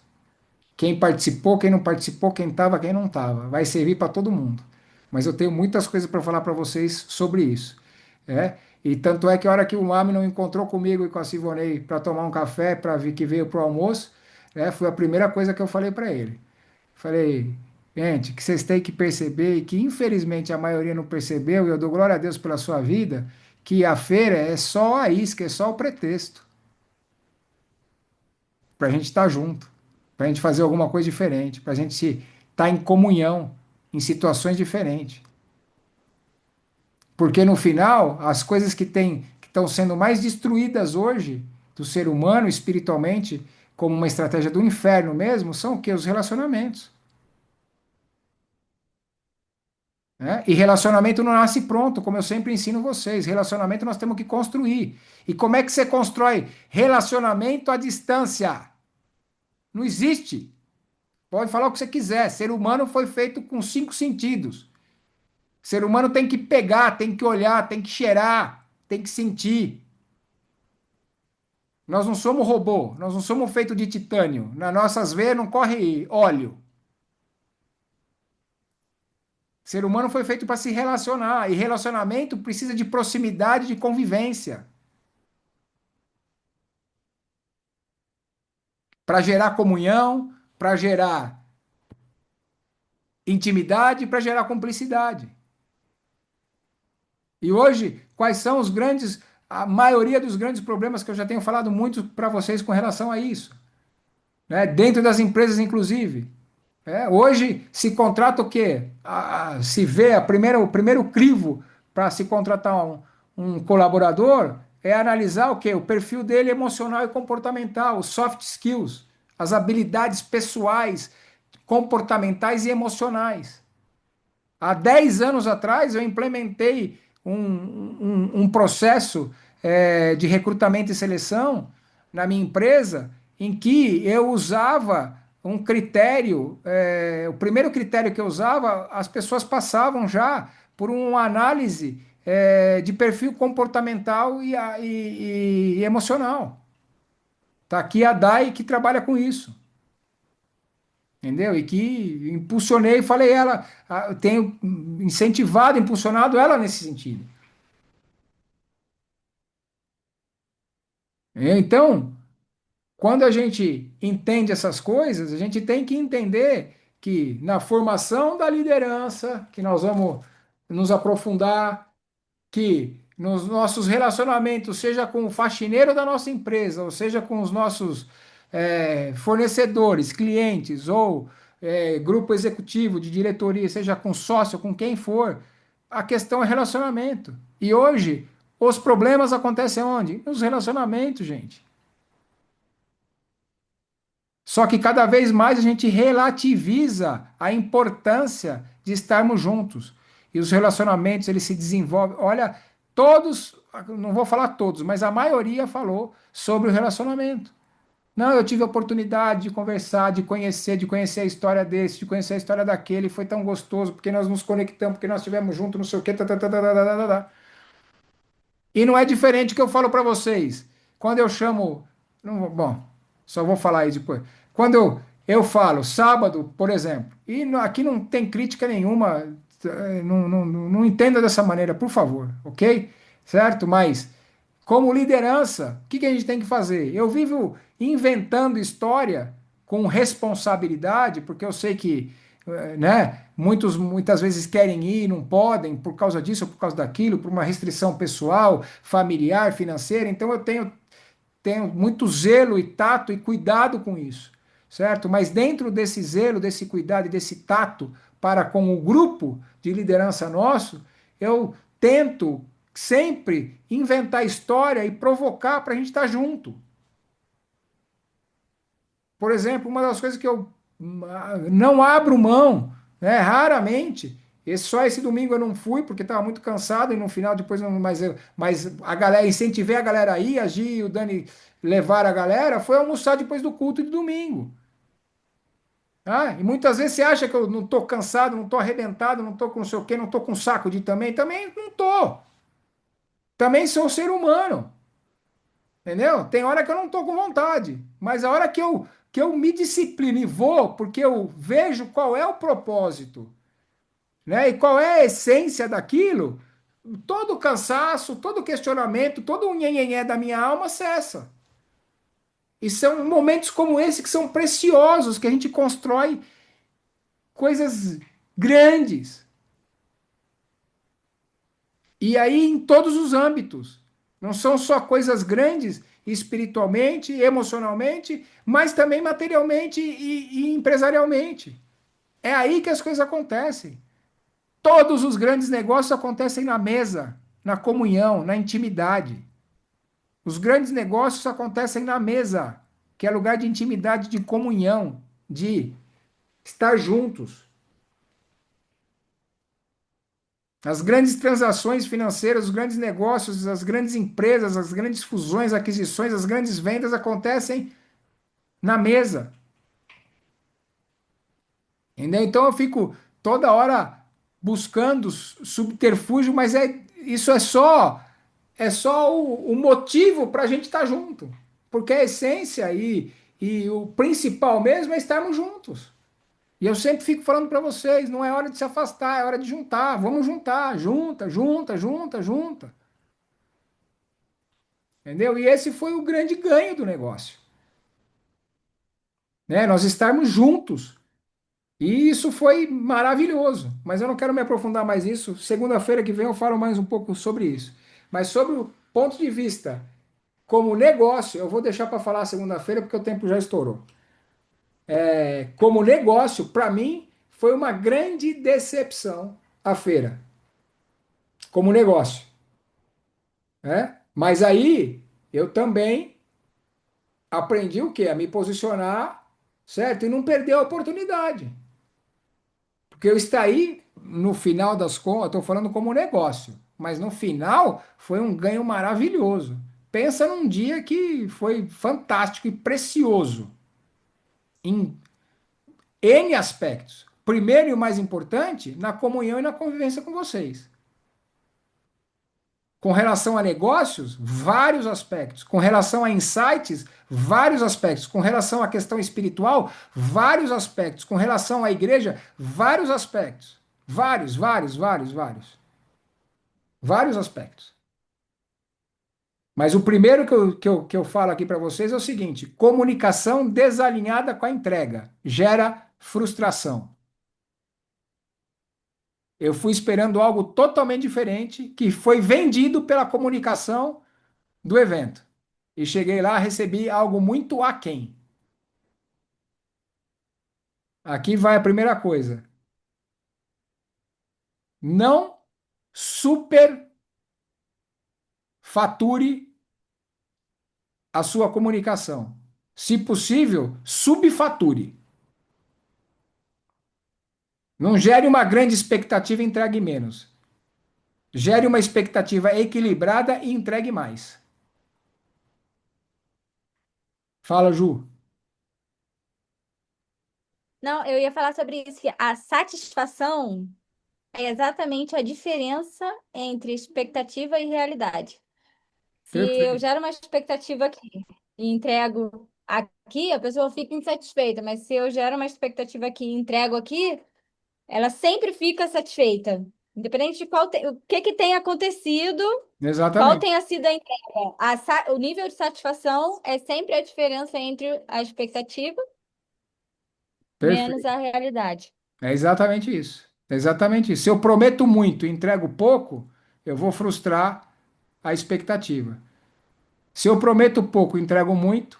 Quem participou, quem não participou, quem estava, quem não estava. Vai servir para todo mundo. Mas eu tenho muitas coisas para falar para vocês sobre isso. E tanto é que a hora que o Mami não encontrou comigo e com a Sivonei para tomar um café, para vir que veio para o almoço, foi a primeira coisa que eu falei para ele. Falei, gente, que vocês têm que perceber, e que infelizmente a maioria não percebeu, e eu dou glória a Deus pela sua vida, que a feira é só a isca, é só o pretexto para a gente estar junto, para a gente fazer alguma coisa diferente, para a gente estar em comunhão, em situações diferentes. Porque no final, as coisas que estão sendo mais destruídas hoje do ser humano espiritualmente, como uma estratégia do inferno mesmo, são o que? Os relacionamentos. E relacionamento não nasce pronto, como eu sempre ensino vocês. Relacionamento nós temos que construir. E como é que você constrói relacionamento à distância? Não existe. Pode falar o que você quiser. Ser humano foi feito com 5 sentidos. Ser humano tem que pegar, tem que olhar, tem que cheirar, tem que sentir. Nós não somos robô, nós não somos feitos de titânio. Nas nossas veias não corre óleo. Ser humano foi feito para se relacionar, e relacionamento precisa de proximidade, de convivência, para gerar comunhão, para gerar intimidade, para gerar cumplicidade. E hoje, quais são a maioria dos grandes problemas que eu já tenho falado muito para vocês com relação a isso, dentro das empresas, inclusive. Hoje se contrata o quê? Se vê o primeiro crivo para se contratar um colaborador é analisar o quê? O perfil dele emocional e comportamental, os soft skills, as habilidades pessoais, comportamentais e emocionais. Há 10 anos atrás eu implementei um processo de recrutamento e seleção na minha empresa em que eu usava um critério, o primeiro critério que eu usava, as pessoas passavam já por uma análise de perfil comportamental e emocional. Está aqui a Dai que trabalha com isso. Entendeu? E que impulsionei, falei ela, tenho incentivado, impulsionado ela nesse sentido. Então, quando a gente entende essas coisas, a gente tem que entender que na formação da liderança, que nós vamos nos aprofundar, que nos nossos relacionamentos, seja com o faxineiro da nossa empresa, ou seja com os nossos fornecedores, clientes, ou grupo executivo de diretoria, seja com sócio, com quem for, a questão é relacionamento. E hoje, os problemas acontecem onde? Nos relacionamentos, gente. Só que cada vez mais a gente relativiza a importância de estarmos juntos. E os relacionamentos, eles se desenvolvem. Olha, todos, não vou falar todos, mas a maioria falou sobre o relacionamento. Não, eu tive a oportunidade de conversar, de conhecer a história desse, de conhecer a história daquele, foi tão gostoso, porque nós nos conectamos, porque nós estivemos juntos, não sei o quê, tá, tá, tá, tá, tá, tá, tá, tá. E não é diferente que eu falo para vocês. Quando eu chamo. Não, bom, só vou falar aí depois. Quando eu falo sábado, por exemplo, e aqui não tem crítica nenhuma, não entenda dessa maneira, por favor, ok? Certo? Mas, como liderança, o que a gente tem que fazer? Eu vivo inventando história com responsabilidade, porque eu sei que né? Muitas vezes querem ir, não podem, por causa disso ou por causa daquilo, por uma restrição pessoal, familiar, financeira. Então eu tenho muito zelo e tato e cuidado com isso, certo? Mas dentro desse zelo, desse cuidado e desse tato para com o grupo de liderança nosso, eu tento sempre inventar história e provocar para a gente estar junto. Por exemplo, uma das coisas que eu não abro mão, né, raramente, só esse domingo eu não fui porque estava muito cansado e no final depois não, mas a galera, incentivei a galera a ir, a Gi e o Dani levar a galera, foi almoçar depois do culto de domingo. Ah, e muitas vezes você acha que eu não estou cansado, não estou arrebentado, não estou com não sei o quê, não estou com saco de também não estou. Também sou ser humano. Entendeu? Tem hora que eu não estou com vontade, mas a hora que eu me disciplino e vou, porque eu vejo qual é o propósito, né? E qual é a essência daquilo, todo cansaço, todo questionamento, todo o nhenhenhé da minha alma cessa. E são momentos como esse que são preciosos, que a gente constrói coisas grandes. E aí em todos os âmbitos. Não são só coisas grandes espiritualmente, emocionalmente, mas também materialmente e empresarialmente. É aí que as coisas acontecem. Todos os grandes negócios acontecem na mesa, na comunhão, na intimidade. Os grandes negócios acontecem na mesa, que é lugar de intimidade, de comunhão, de estar juntos. As grandes transações financeiras, os grandes negócios, as grandes empresas, as grandes fusões, aquisições, as grandes vendas acontecem na mesa. Entendeu? Então eu fico toda hora buscando subterfúgio, mas isso é só o motivo para a gente estar junto. Porque a essência e o principal mesmo é estarmos juntos. E eu sempre fico falando para vocês, não é hora de se afastar, é hora de juntar. Vamos juntar, junta, junta, junta, junta. Entendeu? E esse foi o grande ganho do negócio. Né? Nós estarmos juntos. E isso foi maravilhoso. Mas eu não quero me aprofundar mais nisso. Segunda-feira que vem eu falo mais um pouco sobre isso. Mas sobre o ponto de vista como negócio, eu vou deixar para falar segunda-feira porque o tempo já estourou. Como negócio, para mim, foi uma grande decepção a feira. Como negócio. Né? Mas aí eu também aprendi o quê? A me posicionar, certo? E não perder a oportunidade. Porque eu aí, no final das contas, estou falando como negócio, mas no final foi um ganho maravilhoso. Pensa num dia que foi fantástico e precioso em N aspectos. Primeiro e o mais importante, na comunhão e na convivência com vocês. Com relação a negócios, vários aspectos. Com relação a insights, vários aspectos. Com relação à questão espiritual, vários aspectos. Com relação à igreja, vários aspectos. Vários, vários, vários, vários. Vários aspectos. Mas o primeiro que eu falo aqui para vocês é o seguinte: comunicação desalinhada com a entrega gera frustração. Eu fui esperando algo totalmente diferente, que foi vendido pela comunicação do evento. E cheguei lá, recebi algo muito aquém. Aqui vai a primeira coisa. Não superfature a sua comunicação. Se possível, subfature. Não gere uma grande expectativa e entregue menos. Gere uma expectativa equilibrada e entregue mais. Fala, Ju. Não, eu ia falar sobre isso, que a satisfação é exatamente a diferença entre expectativa e realidade. Se eu Perfeito. gero uma expectativa aqui e entrego aqui, a pessoa fica insatisfeita, mas se eu gero uma expectativa aqui e entrego aqui, ela sempre fica satisfeita. Independente de o que tenha acontecido, qual Exatamente. tenha sido a entrega. O nível de satisfação é sempre a diferença entre a expectativa menos Perfeito. a realidade. É exatamente isso. É exatamente isso. Se eu prometo muito e entrego pouco, eu vou frustrar a expectativa. Se eu prometo pouco e entrego muito,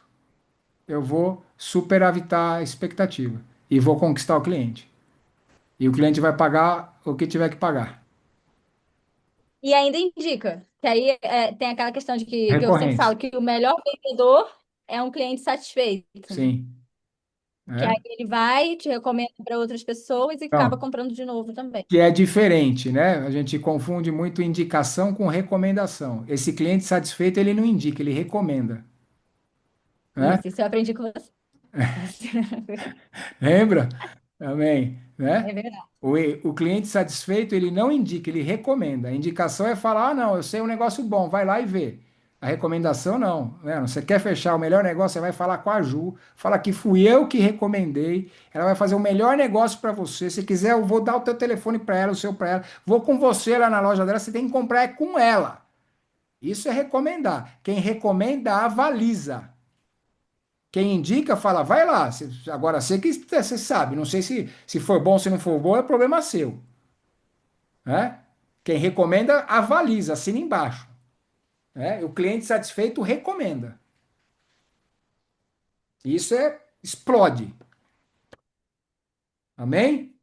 eu vou superavitar a expectativa e vou conquistar o cliente. E o cliente vai pagar o que tiver que pagar. E ainda indica, que aí tem aquela questão de que eu sempre Recorrência. falo que o melhor vendedor é um cliente satisfeito. Sim. Que aí É. ele vai, te recomenda para outras pessoas e acaba Então, comprando de novo também. que é diferente, né? A gente confunde muito indicação com recomendação. Esse cliente satisfeito, ele não indica, ele recomenda, né? Isso eu aprendi com você. Lembra? Também, né? É verdade. O cliente satisfeito, ele não indica, ele recomenda. A indicação é falar, ah, não, eu sei um negócio bom, vai lá e vê. A recomendação não, né? Você quer fechar o melhor negócio, você vai falar com a Ju, fala que fui eu que recomendei, ela vai fazer o melhor negócio para você. Se quiser, eu vou dar o teu telefone para ela, o seu para ela. Vou com você lá na loja dela, você tem que comprar é com ela. Isso é recomendar. Quem recomenda, avaliza. Quem indica, fala, vai lá. Agora, você sabe. Não sei se for bom, se não for bom, é problema seu, né? Quem recomenda, avaliza, assina embaixo, né? O cliente satisfeito recomenda. Isso explode. Amém?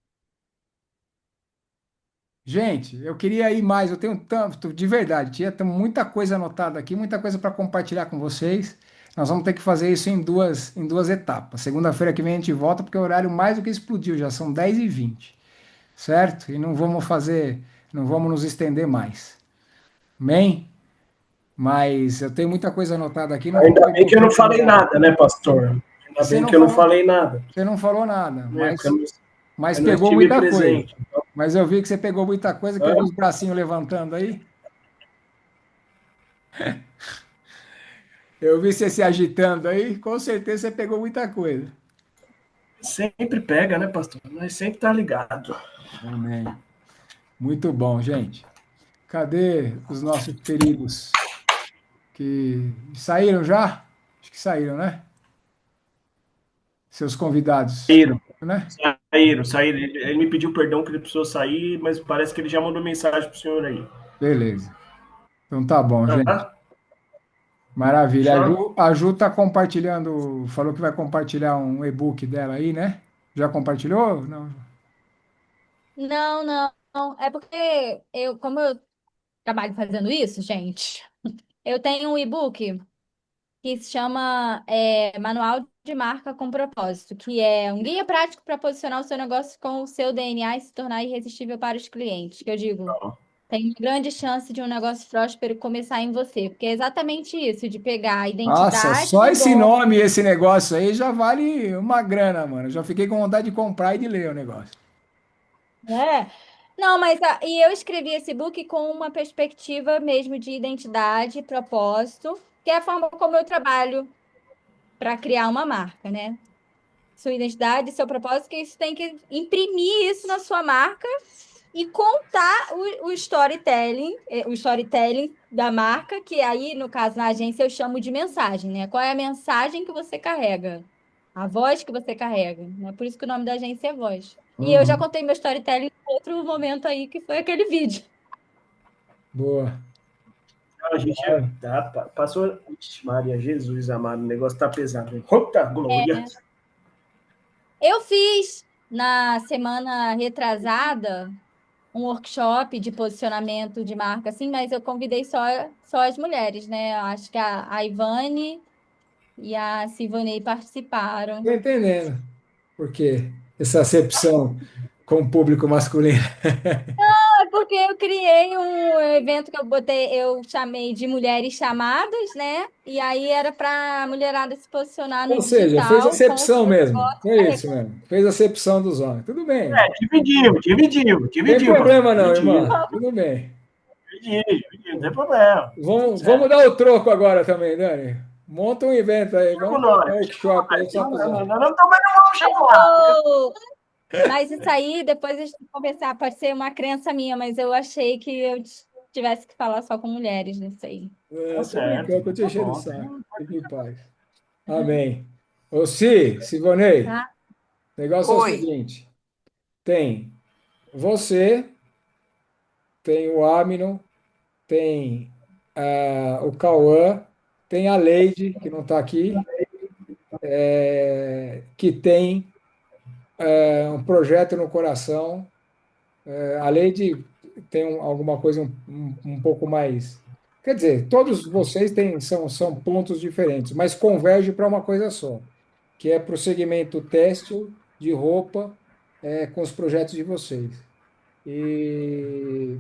Gente, eu queria ir mais. Eu tenho tanto, de verdade, tem muita coisa anotada aqui, muita coisa para compartilhar com vocês. Nós vamos ter que fazer isso em duas etapas. Segunda-feira que vem a gente volta, porque o horário mais do que explodiu, já são 10h20, certo? E não vamos nos estender mais. Amém? Mas eu tenho muita coisa anotada aqui, não vou Ainda bem perder o que eu não ritmo falei da. nada, né, pastor? Ainda Você bem não que eu não falou, falei nada, você não falou nada, né? Porque mas eu não pegou estive muita coisa. presente. Então, Mas eu vi que você pegou muita coisa, que eu vi os bracinhos levantando aí. Eu vi você se agitando aí, com certeza você pegou muita coisa. sempre pega, né, pastor? Mas sempre tá ligado. Amém. Muito bom, gente. Cadê os nossos queridos que saíram já? Acho que saíram, né? Seus convidados, Saíram, né? saíram. Ele me pediu perdão que ele precisou sair, mas parece que ele já mandou mensagem pro senhor aí. Beleza. Então tá bom, gente. Tá? Maravilha. A Fechou? Ju, a Ju tá compartilhando, falou que vai compartilhar um e-book dela aí, né? Já compartilhou? Não. Não, não, não. É porque como eu trabalho fazendo isso, gente, eu tenho um e-book que se chama Manual de Marca com Propósito, que é um guia prático para posicionar o seu negócio com o seu DNA e se tornar irresistível para os clientes. Que eu digo, tem uma grande chance de um negócio próspero começar em você, porque é exatamente isso, de pegar a Nossa, identidade só do esse dono. nome e esse negócio aí já vale uma grana, mano. Já fiquei com vontade de comprar e de ler o negócio. É. Não, mas e eu escrevi esse book com uma perspectiva mesmo de identidade, propósito, que é a forma como eu trabalho para criar uma marca, né? Sua identidade, seu propósito, que isso tem que imprimir isso na sua marca e contar o storytelling da marca, que aí, no caso, na agência, eu chamo de mensagem, né? Qual é a mensagem que você carrega? A voz que você carrega, né? Por isso que o nome da agência é Voz. E eu já Uhum. contei meu storytelling em outro momento aí, que foi aquele vídeo. Boa. A gente Ah, passou. Ixi, Maria, Jesus amado, o negócio tá pesado. Hein? Puta glória! Eu fiz na semana retrasada um workshop de posicionamento de marca, assim, mas eu convidei só as mulheres, né? Acho que a Ivane e a Silvanei participaram. tô entendendo. Por quê? Essa acepção com o público masculino. É porque eu criei um evento que eu chamei de Mulheres Chamadas, né? E aí era para a mulherada se posicionar no Ou seja, fez digital com o acepção seu mesmo. negócio Foi isso carregando. mesmo. Fez acepção dos homens. Tudo bem. Tem Dividiu, pastor. problema não, Dividiu. irmã. Tudo bem. Não tem problema. Vamos dar o troco agora também, Dani. Monta um evento aí. Com Vamos ter um nós. workshop aí só para os homens. Nós também não vamos Mas, chamar. mas isso aí, depois a gente tem que conversar. Pode ser uma crença minha, mas eu achei que eu tivesse que falar só com mulheres nisso aí. É, tô Certo. brincando, que eu te Tá enchendo o bom. saco. Fique em paz. Amém. Ô, Sivonei, Tá? o negócio é o Oi. seguinte. Tem você, tem o Amino, tem o Cauã, tem a Leide, que não está aqui, que tem um projeto no coração. A Leide tem alguma coisa um pouco mais. Quer dizer, todos vocês são pontos diferentes, mas converge para uma coisa só, que é para o segmento têxtil de roupa, com os projetos de vocês. E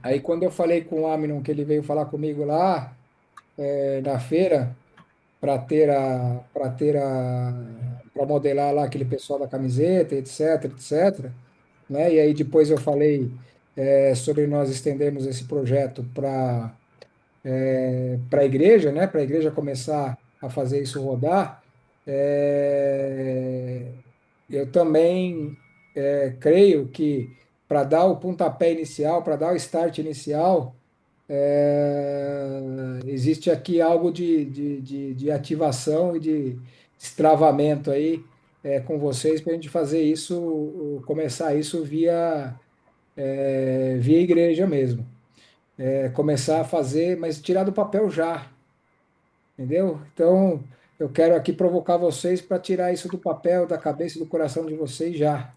aí, quando eu falei com o Aminon, que ele veio falar comigo lá, na feira, para modelar lá aquele pessoal da camiseta, etc, etc, né? E aí depois eu falei sobre nós estendermos esse projeto para a igreja, né? Para a igreja começar a fazer isso rodar. Eu também creio que para dar o pontapé inicial, para dar o start inicial, existe aqui algo de ativação e de destravamento aí com vocês para a gente fazer isso, começar isso via igreja mesmo. Começar a fazer, mas tirar do papel já, entendeu? Então, eu quero aqui provocar vocês para tirar isso do papel, da cabeça e do coração de vocês já.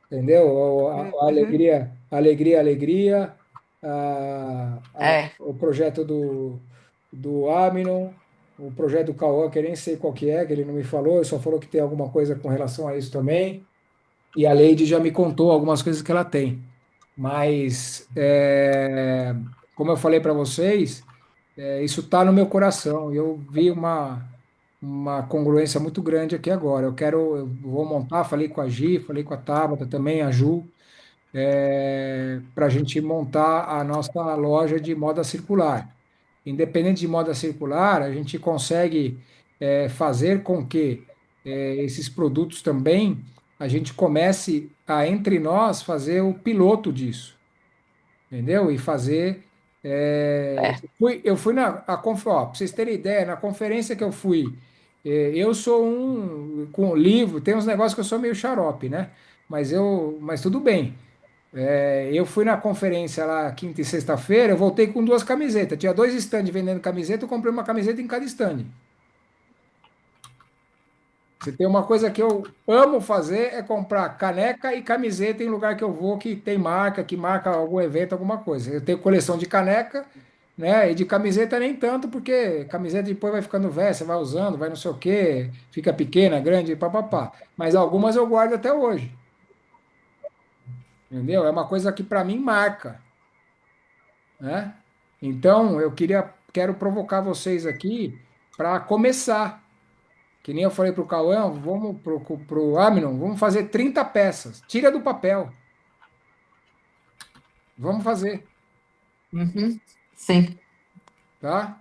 Entendeu? A Uhum. alegria, alegria, alegria, É. o projeto do Aminon, o projeto do Cauã, que eu nem sei qual que ele não me falou, ele só falou que tem alguma coisa com relação a isso também, e a Leide já me contou algumas coisas que ela tem. Mas, como eu falei para vocês, isso está no meu coração, e eu vi uma congruência muito grande aqui agora. Eu vou montar, falei com a Gi, falei com a Tabata também, a Ju, para a gente montar a nossa loja de moda circular. Independente de moda circular, a gente consegue fazer com que esses produtos também a gente comece a, entre nós, fazer o piloto disso, entendeu? E fazer. É. Eu fui ó, para vocês terem ideia, na conferência que eu fui, eu sou com o livro, tem uns negócios que eu sou meio xarope, né? Mas tudo bem. Eu fui na conferência lá quinta e sexta-feira, eu voltei com duas camisetas. Tinha dois stands vendendo camiseta, eu comprei uma camiseta em cada stand. Se tem uma coisa que eu amo fazer é comprar caneca e camiseta em lugar que eu vou que tem marca, que marca algum evento, alguma coisa. Eu tenho coleção de caneca, né? E de camiseta nem tanto, porque camiseta depois vai ficando velha, você vai usando, vai não sei o quê, fica pequena, grande, papapá. Mas algumas eu guardo até hoje, entendeu? É uma coisa que para mim marca, né? Então, quero provocar vocês aqui para começar. Que nem eu falei para o Cauã, vamos pro Aminon, vamos fazer 30 peças. Tira do papel. Vamos fazer, Uhum. Sim. tá?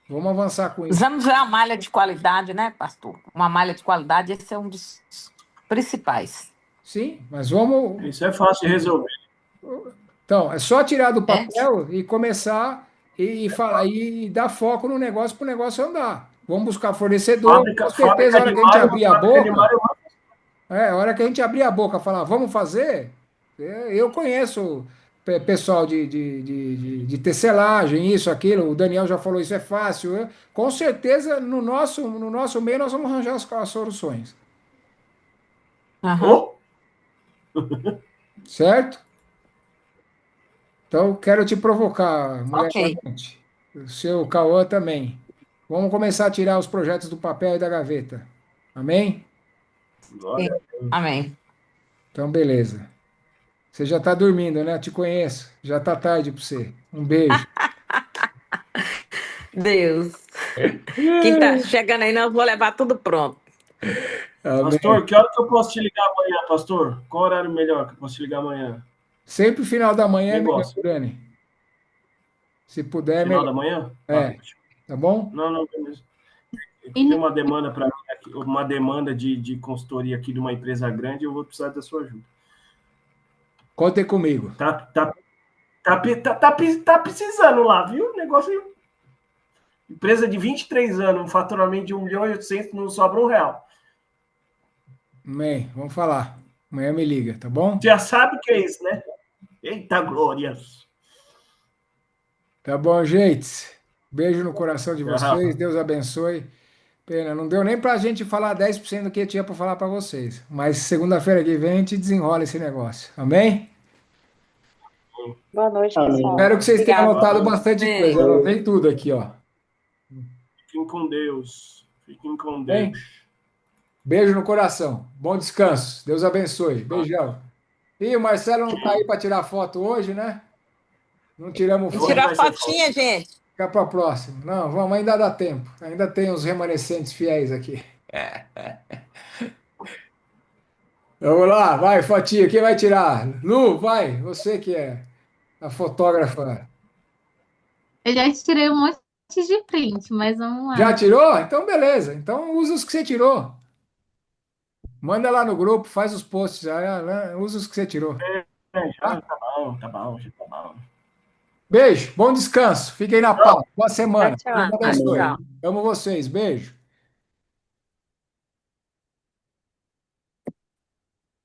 Vamos avançar com isso. Precisamos ver uma malha de qualidade, né, pastor? Uma malha de qualidade, esse é um dos principais. Sim, mas vamos. Isso é fácil de resolver. Então, é só tirar do É? papel e começar falar e dar foco no negócio para o negócio andar. Vamos buscar fornecedor. Com certeza, a hora que a gente abrir a boca, A hora que a gente abrir a boca e falar, vamos fazer, eu conheço pessoal de tecelagem, isso, aquilo, o Daniel já falou, isso é fácil. Com certeza, no nosso meio, nós vamos arranjar as soluções, Aham. Oh, certo? Então, quero te provocar, mulher da Ok. mente. O seu Cauã também. Vamos começar a tirar os projetos do papel e da gaveta. Amém? glória Sim. a Deus. Amém. Então, beleza. Você já está dormindo, né? Te conheço. Já está tarde para você. Um beijo. Deus. Quem tá chegando aí, nós vou levar tudo pronto. Amém. Pastor, que hora que eu posso te ligar amanhã, pastor? Qual horário melhor que eu posso te ligar amanhã? Sempre final da manhã é melhor, Negócio. Dani. Se puder, é Final melhor. da manhã? Tá. É, tá bom? Não, não, beleza. E Tem uma demanda para mim aqui, uma demanda de consultoria aqui de uma empresa grande, eu vou precisar da sua ajuda. Contem comigo. Tá precisando lá, viu? Negócio. Empresa de 23 anos, um faturamento de 1.800.000, não sobra R$ 1. Amém. Vamos falar. Amanhã me liga, tá bom? Já sabe o que é isso, né? Eita glória! Tá bom, gente. Beijo no coração de vocês. Tchau. Deus abençoe. Pena, não deu nem pra gente falar 10% do que tinha para falar para vocês. Mas segunda-feira que vem a gente desenrola esse negócio. Amém? Boa noite, Amém. pessoal. Espero que vocês tenham Obrigada. Boa anotado noite. bastante coisa. Eu Amém. anotei tudo aqui, ó. Fiquem com Deus. Fiquem com Bem? Deus. Beijo no coração. Bom descanso. Deus abençoe. Beijão. E o Marcelo não tá aí para tirar foto hoje, né? Não tiramos Vamos Hoje foto. tirar vai ser foda. fotinha, gente. Fica para a próxima. Não, vamos, ainda dá tempo. Ainda tem os remanescentes fiéis aqui. Vamos lá, vai, fotinha. Quem vai tirar? Lu, vai. Você que é a fotógrafa. eu já tirei um monte de print, mas vamos Já lá. tirou? Então, beleza. Então, usa os que você tirou. Manda lá no grupo, faz os posts. Usa os que você tirou. Já Tá? tá bom, tá bom, já tá bom. Beijo, bom descanso. Fiquem na paz. Boa Tchau, semana. tchau. Deus Tchau, abençoe. tchau. Amo vocês. Beijo.